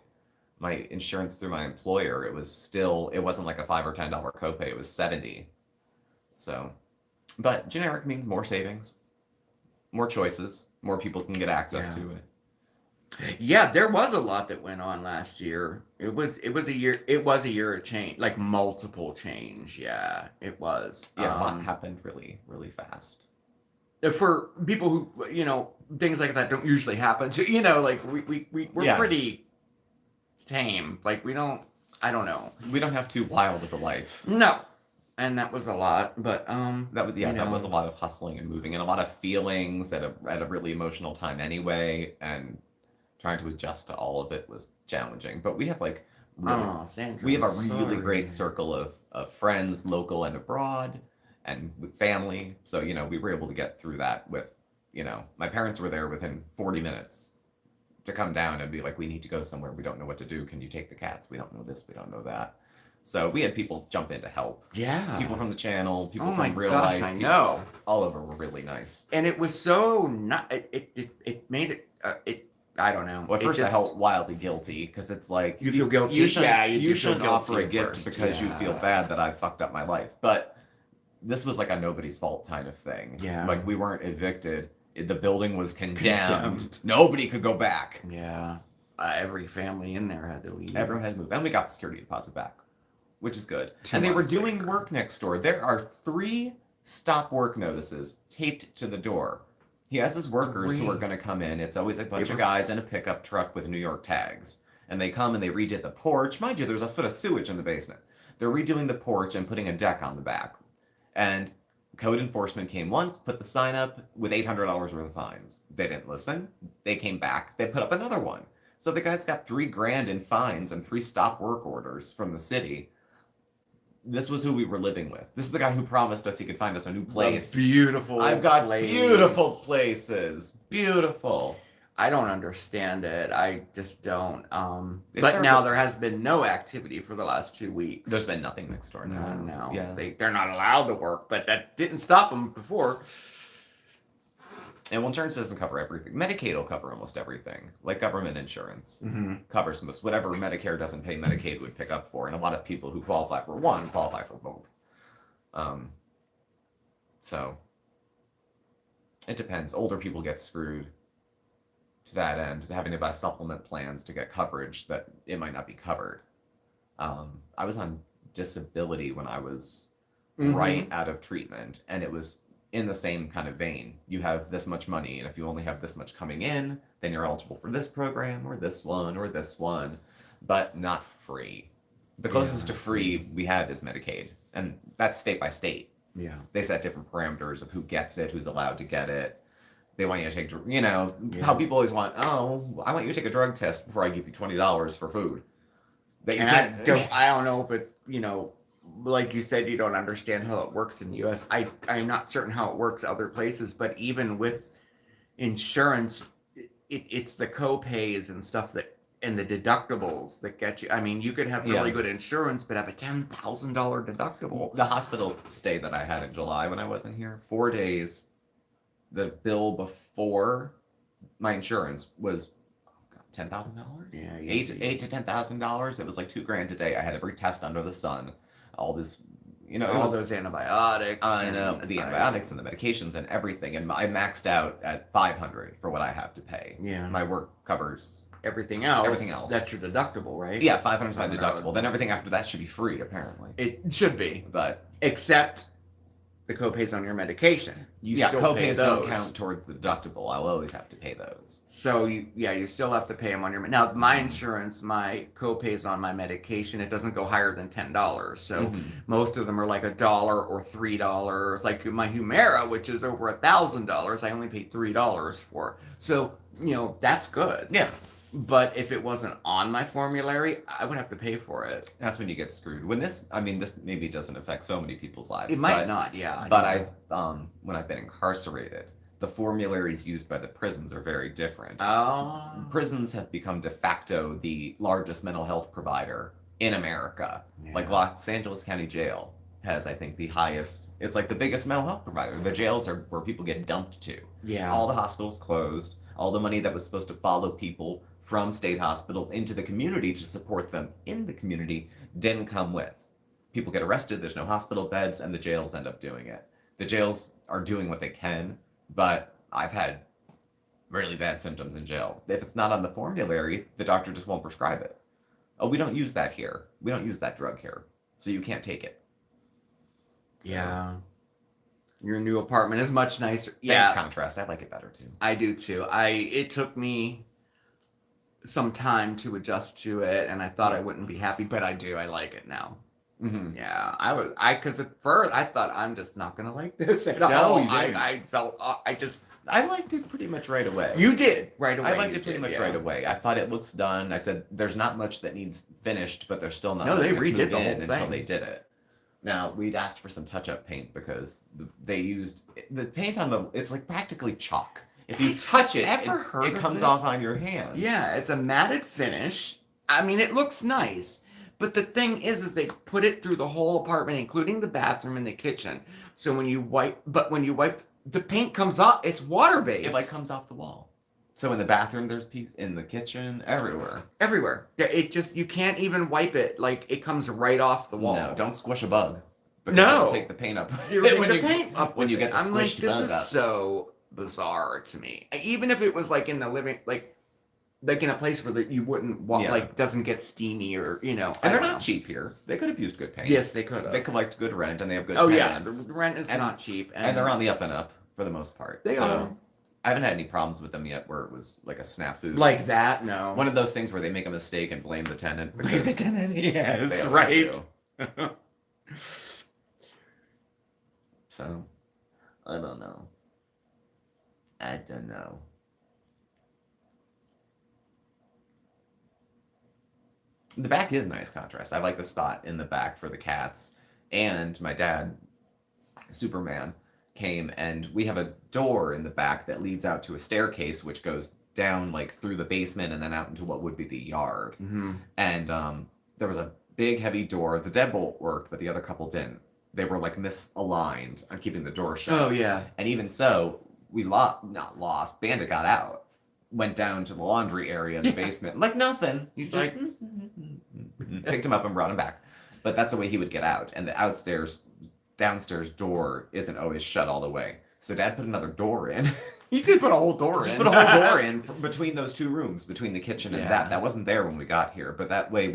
insurance through my employer, it wasn't like a $5 or $10 copay. It was $70. So, but generic means more savings, more choices, more people can get access to it. Yeah, there was a lot that went on last year. It was a year of change, like multiple change. Yeah, it was. Yeah, a lot happened really, really fast. For people who, you know, things like that don't usually happen. So, you know, like we're pretty tame. Like I don't know. We don't have too wild of a life. No. And that was a lot, but that was a lot of hustling and moving and a lot of feelings at a really emotional time anyway, and trying to adjust to all of it was challenging. But we have like we have a really great circle of friends, local and abroad, and with family. So, you know, we were able to get through that with, you know, my parents were there within 40 minutes to come down and be like, we need to go somewhere. We don't know what to do. Can you take the cats? We don't know this. We don't know that. So we had people jump in to help. Yeah. People from the channel, people from real life. I know. All over were really nice. And it was so not. It made it. I don't know. Well, at first I felt wildly guilty because it's like you feel guilty. You shouldn't offer a gift because you feel bad that I fucked up my life. But this was like a nobody's fault kind of thing. Yeah. Like we weren't evicted. The building was condemned. Nobody could go back. Yeah. Every family in there had to leave. Everyone had to move, and we got the security deposit back, which is good. And they were doing work next door. There are 3 stop work notices taped to the door. He has his workers who are going to come in. It's always a bunch of guys in a pickup truck with New York tags. And they come and they redid the porch. Mind you, there's a foot of sewage in the basement. They're redoing the porch and putting a deck on the back. And code enforcement came once, put the sign up with $800 worth of fines. They didn't listen. They came back. They put up another one. So the guy's got $3,000 in fines and 3 stop work orders from the city. This was who we were living with. This is the guy who promised us he could find us a new place. I've got beautiful places. Beautiful. I don't understand it. I just don't. But now there has been no activity for the last 2 weeks. There's been nothing next door now. No. Yeah. They're not allowed to work, but that didn't stop them before. And insurance doesn't cover everything. Medicaid will cover almost everything. Like government insurance covers most. Whatever Medicare doesn't pay, Medicaid would pick up for. And a lot of people who qualify for one qualify for both. So it depends. Older people get screwed to that end, having to buy supplement plans to get coverage that it might not be covered. I was on disability when I was right out of treatment, and it was in the same kind of vein. You have this much money, and if you only have this much coming in, then you're eligible for this program or this one, but not free. The closest to free we have is Medicaid, and that's state by state. Yeah. They set different parameters of who gets it, who's allowed to get it. They want you to take, how people always want, I want you to take a drug test before I give you $20 for food. I don't know if it, like you said, you don't understand how it works in the U.S. I'm not certain how it works other places, but even with insurance, it's the co-pays and stuff that and the deductibles that get you. I mean, you could have really good insurance, but have a $10,000 deductible. The hospital stay that I had in July when I wasn't here, 4 days, the bill before my insurance was $10,000. Yeah, $8,000 to $10,000. It was like $2,000 a day. I had every test under the sun. All this, all those antibiotics. I know the antibiotics and the medications and everything. And I maxed out at $500 for what I have to pay. Yeah, my work covers. Everything else. That's your deductible, right? Yeah, $500 is my deductible. Then everything after that should be free, apparently. It should be. But except the copays on your medication. You still copays don't count towards the deductible. I'll always have to pay those. So you still have to pay them on your. Now my insurance, my copays on my medication, it doesn't go higher than $10. So most of them are like $1 or $3. Like my Humira, which is over $1,000, I only paid $3 for. So that's good. Yeah. But if it wasn't on my formulary, I would have to pay for it. That's when you get screwed. This maybe doesn't affect so many people's lives. It might not, yeah. But when I've been incarcerated, the formularies used by the prisons are very different. Oh. Prisons have become de facto the largest mental health provider in America. Yeah. Like Los Angeles County Jail has, I think, the highest. It's like the biggest mental health provider. The jails are where people get dumped to. Yeah. All the hospitals closed. All the money that was supposed to follow people from state hospitals into the community to support them in the community didn't come with. People get arrested, there's no hospital beds, and the jails end up doing it. The jails are doing what they can, but I've had really bad symptoms in jail. If it's not on the formulary, the doctor just won't prescribe it. Oh, we don't use that here. We don't use that drug here, so you can't take it. Yeah. Your new apartment is much nicer. Yeah. Thanks, contrast. I like it better, too. I do, too. It took me some time to adjust to it, and I thought I wouldn't be happy, but I do. I like it now. Mm-hmm. Yeah, because at first I thought I'm just not gonna like this at all. I felt I liked it pretty much right away. You did right away. I liked it pretty much right away. I thought it looks done. I said there's not much that needs finished, but there's still not. No, they redid the whole thing until they did it. Now we'd asked for some touch-up paint because they used the paint on the. It's like practically chalk. If you touch it, it comes off on your hand. Yeah, it's a matted finish. I mean, it looks nice. But the thing is they put it through the whole apartment, including the bathroom and the kitchen. So when you wipe, the paint comes off. It's water-based. It comes off the wall. So in the bathroom, there's in the kitchen, everywhere. Everywhere. You can't even wipe it. It comes right off the wall. No, don't squish a bug. No. Take the paint up. You're when the paint up when you get the squished bug up. This is so bizarre to me. Even if it was in the living, in a place where you wouldn't walk, doesn't get steamy or And they're not cheap here. They could have used good paint. Yes, they could have. They collect good rent and they have good tenants. Yeah, the rent is not cheap. And they're on the up and up for the most part. They are. I haven't had any problems with them yet where it was like a snafu. Like that, no. One of those things where they make a mistake and blame the tenant. Blame the tenant, yes, right. So, I don't know. The back is nice contrast. I like the spot in the back for the cats. And my dad, Superman, came and we have a door in the back that leads out to a staircase which goes down through the basement and then out into what would be the yard. Mm-hmm. And there was a big heavy door. The deadbolt worked, but the other couple didn't. They were misaligned on keeping the door shut. Oh yeah. And even so, we Bandit got out, went down to the laundry area in the basement, nothing. He's picked him up and brought him back. But that's the way he would get out. And the downstairs door isn't always shut all the way. So Dad put another door in. He did put a whole door in. Just put a whole door in between those two rooms, between the kitchen and that. That wasn't there when we got here. But that way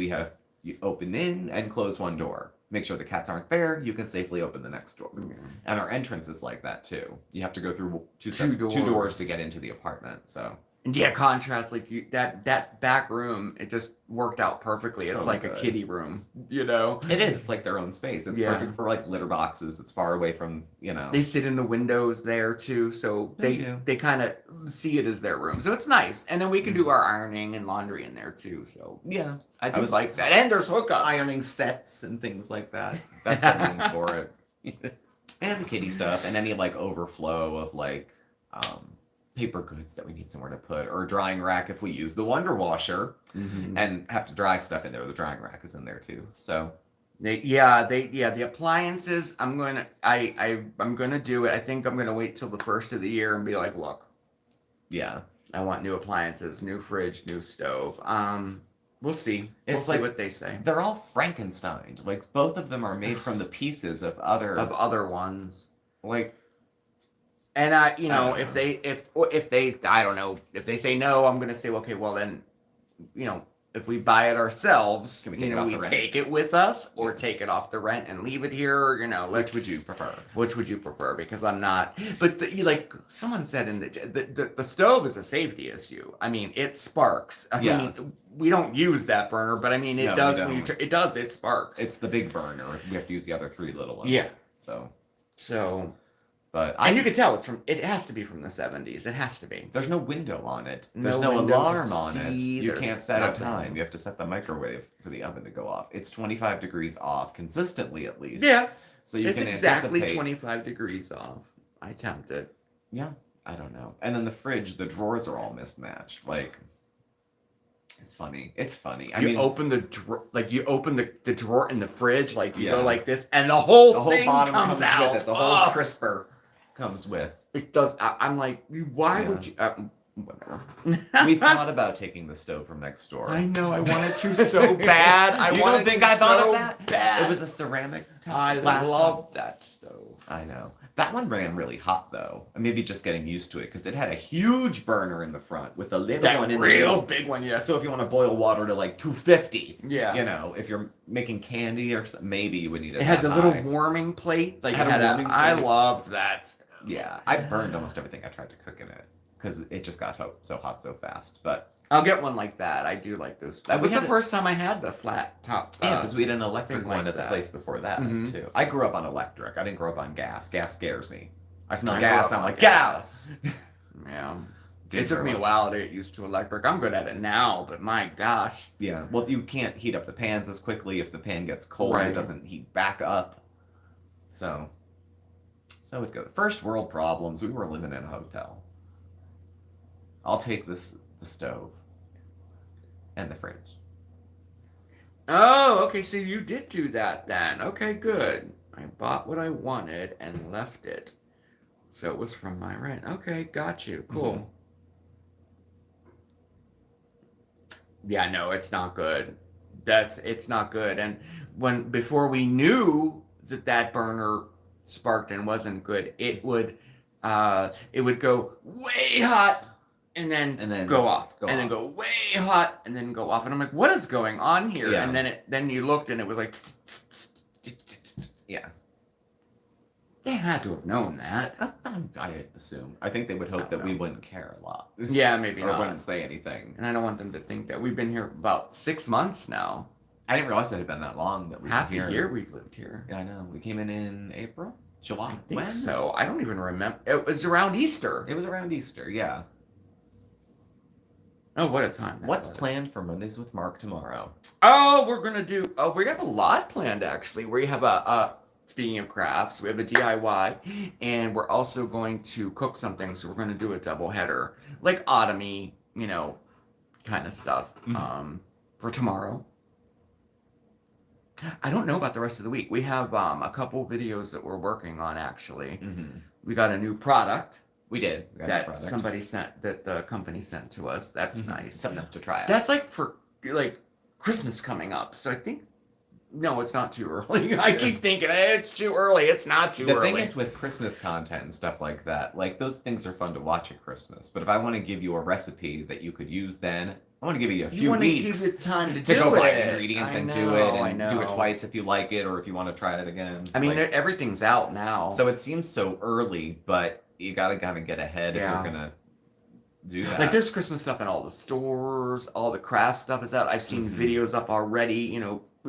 you open in and close one door. Make sure the cats aren't there. You can safely open the next door. Mm-hmm. And our entrance is like that too. You have to go through two doors to get into the apartment. So. And contrast that back room, it just worked out perfectly. It's like a kiddie room, It is. It's like their own space. It's perfect for litter boxes. It's far away from, They sit in the windows there too, so they kind of see it as their room. So it's nice. And then we can do our ironing and laundry in there too. So yeah, I was like that. And there's hookups, ironing sets and things like that. That's the room for it. And the kitty stuff and any overflow of paper goods that we need somewhere to put, or a drying rack if we use the Wonder Washer and have to dry stuff in there. The drying rack is in there too. So the appliances. I'm gonna do it. I think I'm gonna wait till the first of the year and be like, look, yeah, I want new appliances, new fridge, new stove. We'll see. We'll see what they say. They're all Frankenstein. Like both of them are made from the pieces of other ones. Like, and if they say no, I'm gonna say, okay, well then, if we buy it ourselves, we take it with us or take it off the rent and leave it here. Which would you prefer? Which would you prefer? Because I'm not. But like someone said in the stove is a safety issue. I mean, it sparks. I mean, we don't use that burner, but I mean, it does. It does. It sparks. It's the big burner. We have to use the other 3 little ones. Yeah. So. And you can tell it has to be from the 70s. It has to be. There's no window on it. There's no alarm on it. You can't set a time. You have to set the microwave for the oven to go off. It's 25 degrees off, consistently at least. Yeah. So you can exactly anticipate. 25 degrees off. I tempted. Yeah. I don't know. And then the fridge, the drawers are all mismatched. Like, it's funny. You open the drawer, you open the drawer in the fridge, like you go like this, and the whole thing bottom comes out. With it. The whole crisper comes with. It does. I'm like, why would you? Whatever. We thought about taking the stove from next door. I know. I wanted to so bad. You don't think I thought of that? Bad. It was a ceramic. I love that stove. I know. That one ran really hot though. Maybe just getting used to it because it had a huge burner in the front with a little one in the middle. Big one, yeah. So if you want to boil water to like 250, yeah, if you're making candy or something, maybe you would need it. It had the little warming plate. Like I loved that stuff. Yeah, I burned almost everything I tried to cook in it because it just got so hot so fast. But I'll get one like that. I do like this. That was the first time I had the flat top. Yeah, because we had an electric one at the place before that too. I grew up on electric. I didn't grow up on gas. Gas scares me. I smell gas. I'm like, gas. Yeah. It took me a while to get used to electric. I'm good at it now, but my gosh. Yeah. Well, you can't heat up the pans as quickly. If the pan gets cold, it doesn't heat back up. So it goes. First world problems. We were living in a hotel. I'll take the stove and the fridge. Oh, okay. So you did do that then. Okay, good. I bought what I wanted and left it. So it was from my rent. Okay, got you. Cool. Yeah, no, it's not good. It's not good. And before we knew that burner sparked and wasn't good, it would go way hot and then go off, and then go way hot and then go off, and I'm like, what is going on here? Yeah. And then you looked and it was like, yeah. They had to have known that. I assume. I think they would hope that we wouldn't care a lot. Yeah, maybe or not. wouldn't say anything. And I don't want them to think that. We've been here about 6 months now. I didn't realize it had been that long that we Half a year we've lived here. Yeah, I know. We came in April? July? I think so. I don't even remember. It was around Easter. It was around Easter, yeah. Oh, what a time. What's planned for Mondays with Mark tomorrow? Oh, we have a lot planned actually. We have speaking of crafts, we have a DIY, and we're also going to cook something. So we're going to do a double header, like autumny, kind of stuff, for tomorrow. I don't know about the rest of the week. We have a couple videos that we're working on actually. We got a new product. We did. That somebody sent, that the company sent to us. That's nice. Something else to try out. That's for Christmas coming up. So I think, no, it's not too early. I keep thinking, it's too early. It's not too early. The thing is with Christmas content and stuff like that, those things are fun to watch at Christmas. But if I want to give you a recipe that you could use then, I want to give you a few weeks give you time to go buy it. ingredients and do it and do it twice if you like it or if you want to try it again. I mean, everything's out now. So it seems so early, but you gotta kind of get ahead if you're gonna do that. There's Christmas stuff in all the stores, all the craft stuff is out. I've seen videos up already,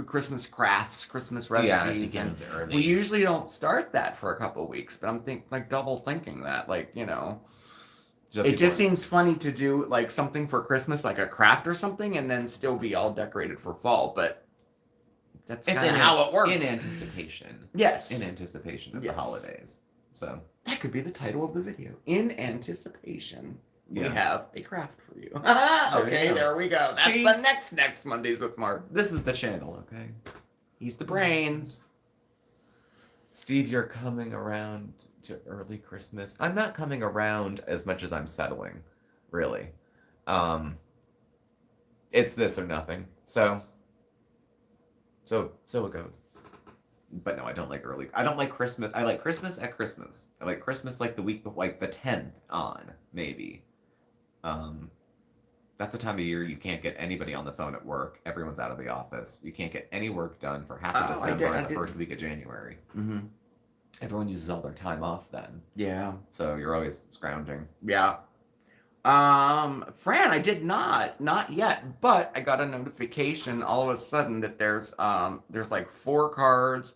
Christmas crafts, Christmas recipes. Yeah, it's early. We usually don't start that for a couple of weeks, but I'm double thinking that, it just seems funny to do something for Christmas, like a craft or something, and then still be all decorated for fall, but that's kind of how it works. In anticipation. Yes. In anticipation of the holidays. So that could be the title of the video. In anticipation, we have a craft for you. Okay, there we go. That's the next Mondays with Marc. This is the channel, okay? He's the brains. Steve, you're coming around to early Christmas. I'm not coming around as much as I'm settling, really. It's this or nothing. So it goes. But no, I don't like early. I don't like Christmas. I like Christmas at Christmas. I like Christmas like the week before, like the 10th on, maybe. That's the time of year you can't get anybody on the phone at work. Everyone's out of the office. You can't get any work done for half of December and the first week of January. Mm-hmm. Everyone uses all their time off then. Yeah. So you're always scrounging. Yeah. Fran, I did not yet, but I got a notification all of a sudden that there's like 4 cards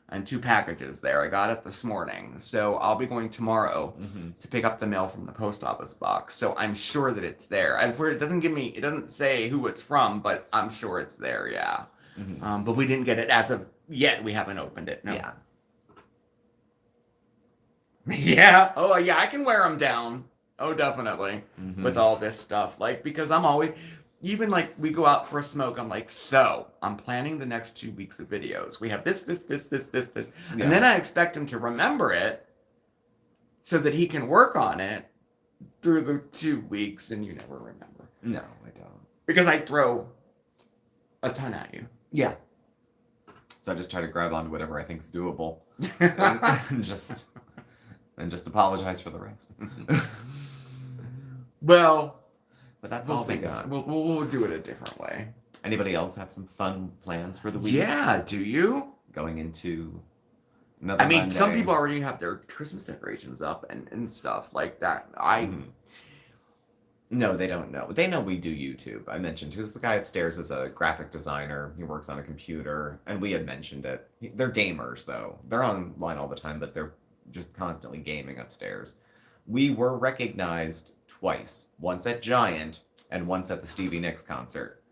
and 2 packages there. I got it this morning. So I'll be going tomorrow to pick up the mail from the post office box. So I'm sure that it's there. It doesn't say who it's from, but I'm sure it's there, yeah. Mm-hmm. But we didn't get it as of yet. We haven't opened it, no. Yeah. Yeah. Oh, yeah, I can wear them down. Oh, definitely. Mm-hmm. With all this stuff. Like, because I'm always... Even, like, we go out for a smoke, I'm like, so, I'm planning the next 2 weeks of videos. We have this. Yeah. And then I expect him to remember it so that he can work on it through the 2 weeks, and you never remember. No, I don't. Because I throw a ton at you. Yeah. So I just try to grab onto whatever I think's doable. and just apologize for the rest. Well... But that's all we got. We'll do it a different way. Anybody else have some fun plans for the week? Yeah, do you? Going into another Monday. Some people already have their Christmas decorations up and stuff like that. No, they don't know. They know we do YouTube. I mentioned, because the guy upstairs is a graphic designer. He works on a computer, and we had mentioned it. They're gamers, though. They're online all the time, but they're just constantly gaming upstairs. We were recognized twice. Once at Giant and once at the Stevie Nicks concert.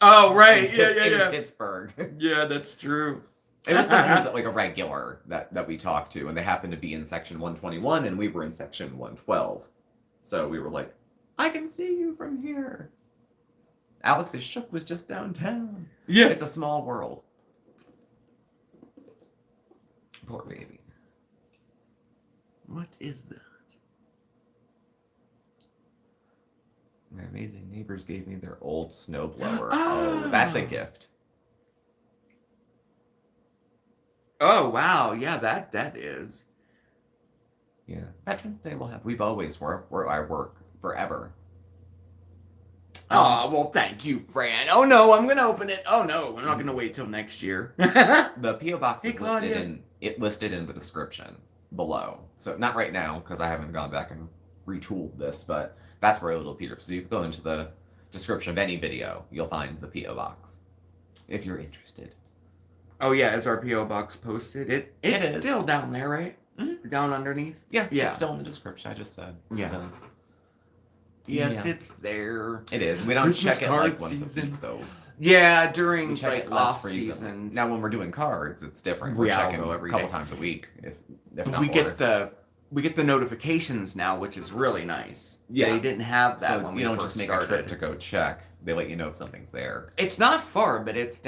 Oh, right. In Pittsburgh. Yeah, that's true. It was someone who's like a regular that we talked to, and they happened to be in section 121, and we were in section 112. So we were like, I can see you from here. Alex's Shook was just downtown. Yeah. It's a small world. Poor baby. What is that? My amazing neighbors gave me their old snowblower. Oh, that's a gift. Oh, wow. Yeah, that is. Yeah. Veterans Day we've always worked where I work forever. Oh, well, thank you, Fran. Oh, no, I'm going to open it. Oh, no, I'm not going to wait till next year. The P.O. Box is listed in the description below. So, not right now, because I haven't gone back and retooled this, but that's where it'll appear. So, if you go into the description of any video, you'll find the P.O. Box, if you're interested. Oh, yeah, is our P.O. Box posted? It's still down there, right? Mm-hmm. Down underneath? Yeah, it's still in the description, I just said. Yeah. So, yes, it's there. It is. We don't Christmas check it like once a week, though. Yeah, during we check like it less off seasons. Now, when we're doing cards, it's different. We're checking a couple times a week, if not we more. We get the notifications now, which is really nice. Yeah, they didn't have that when we don't first just make started. a trip to go check. They let you know if something's there. It's not far, but it's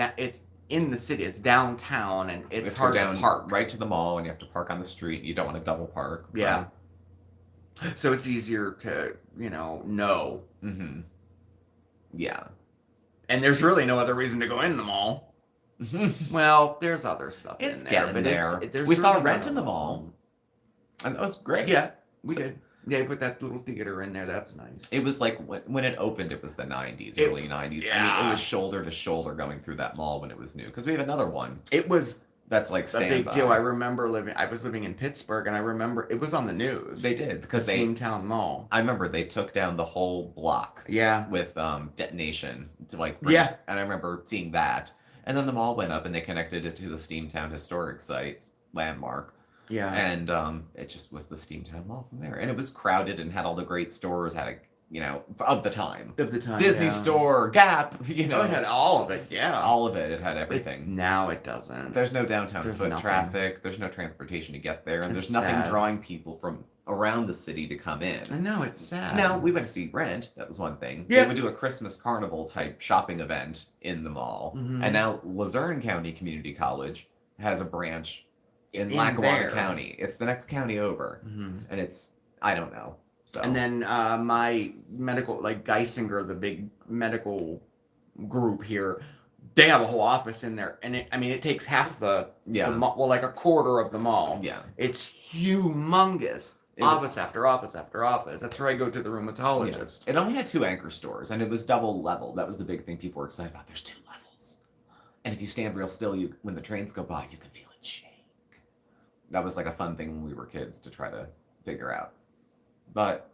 in the city. It's downtown, and it's hard to park. Right to the mall, and you have to park on the street. You don't want to double park. Yeah. So it's easier to, know. Mm-hmm. Yeah. And there's really no other reason to go in the mall. Well, there's other stuff in there. Getting there. We saw Rent in the mall. And that was great. Yeah, we did. Yeah, put that little theater in there. That's nice. It was like, when it opened, it was the 90s, early 90s. Yeah. I mean, it was shoulder to shoulder going through that mall when it was new. Because we have another one. It was... That's like a big deal. I was living in Pittsburgh, and I remember it was on the news. They did, because Steamtown Mall. I remember they took down the whole block. Yeah. With detonation to And I remember seeing that. And then the mall went up, and they connected it to the Steamtown Historic Site landmark. Yeah. And it just was the Steamtown Mall from there. And it was crowded and had all the great stores, had of the time. Disney yeah. Store, Gap, Oh, it had all of it, yeah. All of it. It had everything. Now it doesn't. There's no downtown foot traffic. There's no transportation to get there. And there's nothing drawing people from around the city to come in. I know, it's sad. Now, we went to see Rent. That was one thing. Yeah. They would do a Christmas carnival type shopping event in the mall. Mm-hmm. And now Luzerne County Community College has a branch in Lackawanna County. It's the next county over. Mm-hmm. And it's, I don't know. So. And then my medical, like Geisinger, the big medical group here, they have a whole office in there. And it takes half the mall, well, like a quarter of the mall. Yeah. It's humongous. Office after office after office. That's where I go to the rheumatologist. Yeah. It only had 2 anchor stores, and it was double level. That was the big thing people were excited about. There's 2 levels. And if you stand real still, when the trains go by, you can feel it shake. That was like a fun thing when we were kids to try to figure out. But,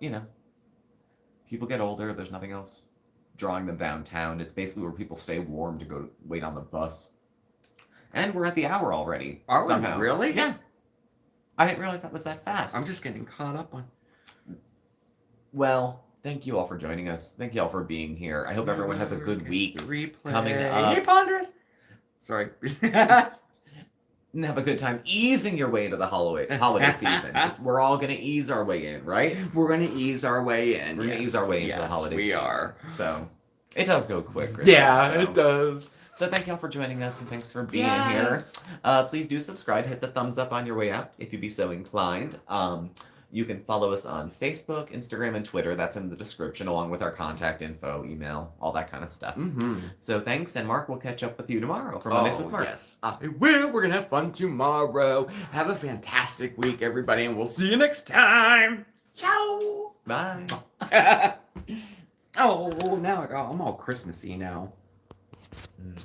people get older. There's nothing else drawing them downtown. It's basically where people stay warm to go wait on the bus. And we're at the hour already. Are somehow. we really? Yeah. I didn't realize that was that fast. I'm just getting caught up on. Well, thank you all for joining us. Thank you all for being here. I hope everyone has a good week coming up. Hey, Ponderous! Sorry. And have a good time easing your way into the holiday season. We're all going to ease our way in, right? We're going to ease our way in. We're going to ease our way into the holiday season. We are. So, it does go quick. It does. So thank y'all for joining us, and thanks for being here. Please do subscribe. Hit the thumbs up on your way out if you'd be so inclined. You can follow us on Facebook, Instagram, and Twitter. That's in the description, along with our contact info, email, all that kind of stuff. Mm-hmm. So thanks, and Mark will catch up with you tomorrow for Mondays with Mark. Yes, I will. We're going to have fun tomorrow. Have a fantastic week, everybody, and we'll see you next time. Ciao. Bye. Oh, now I'm all Christmassy now. Mm.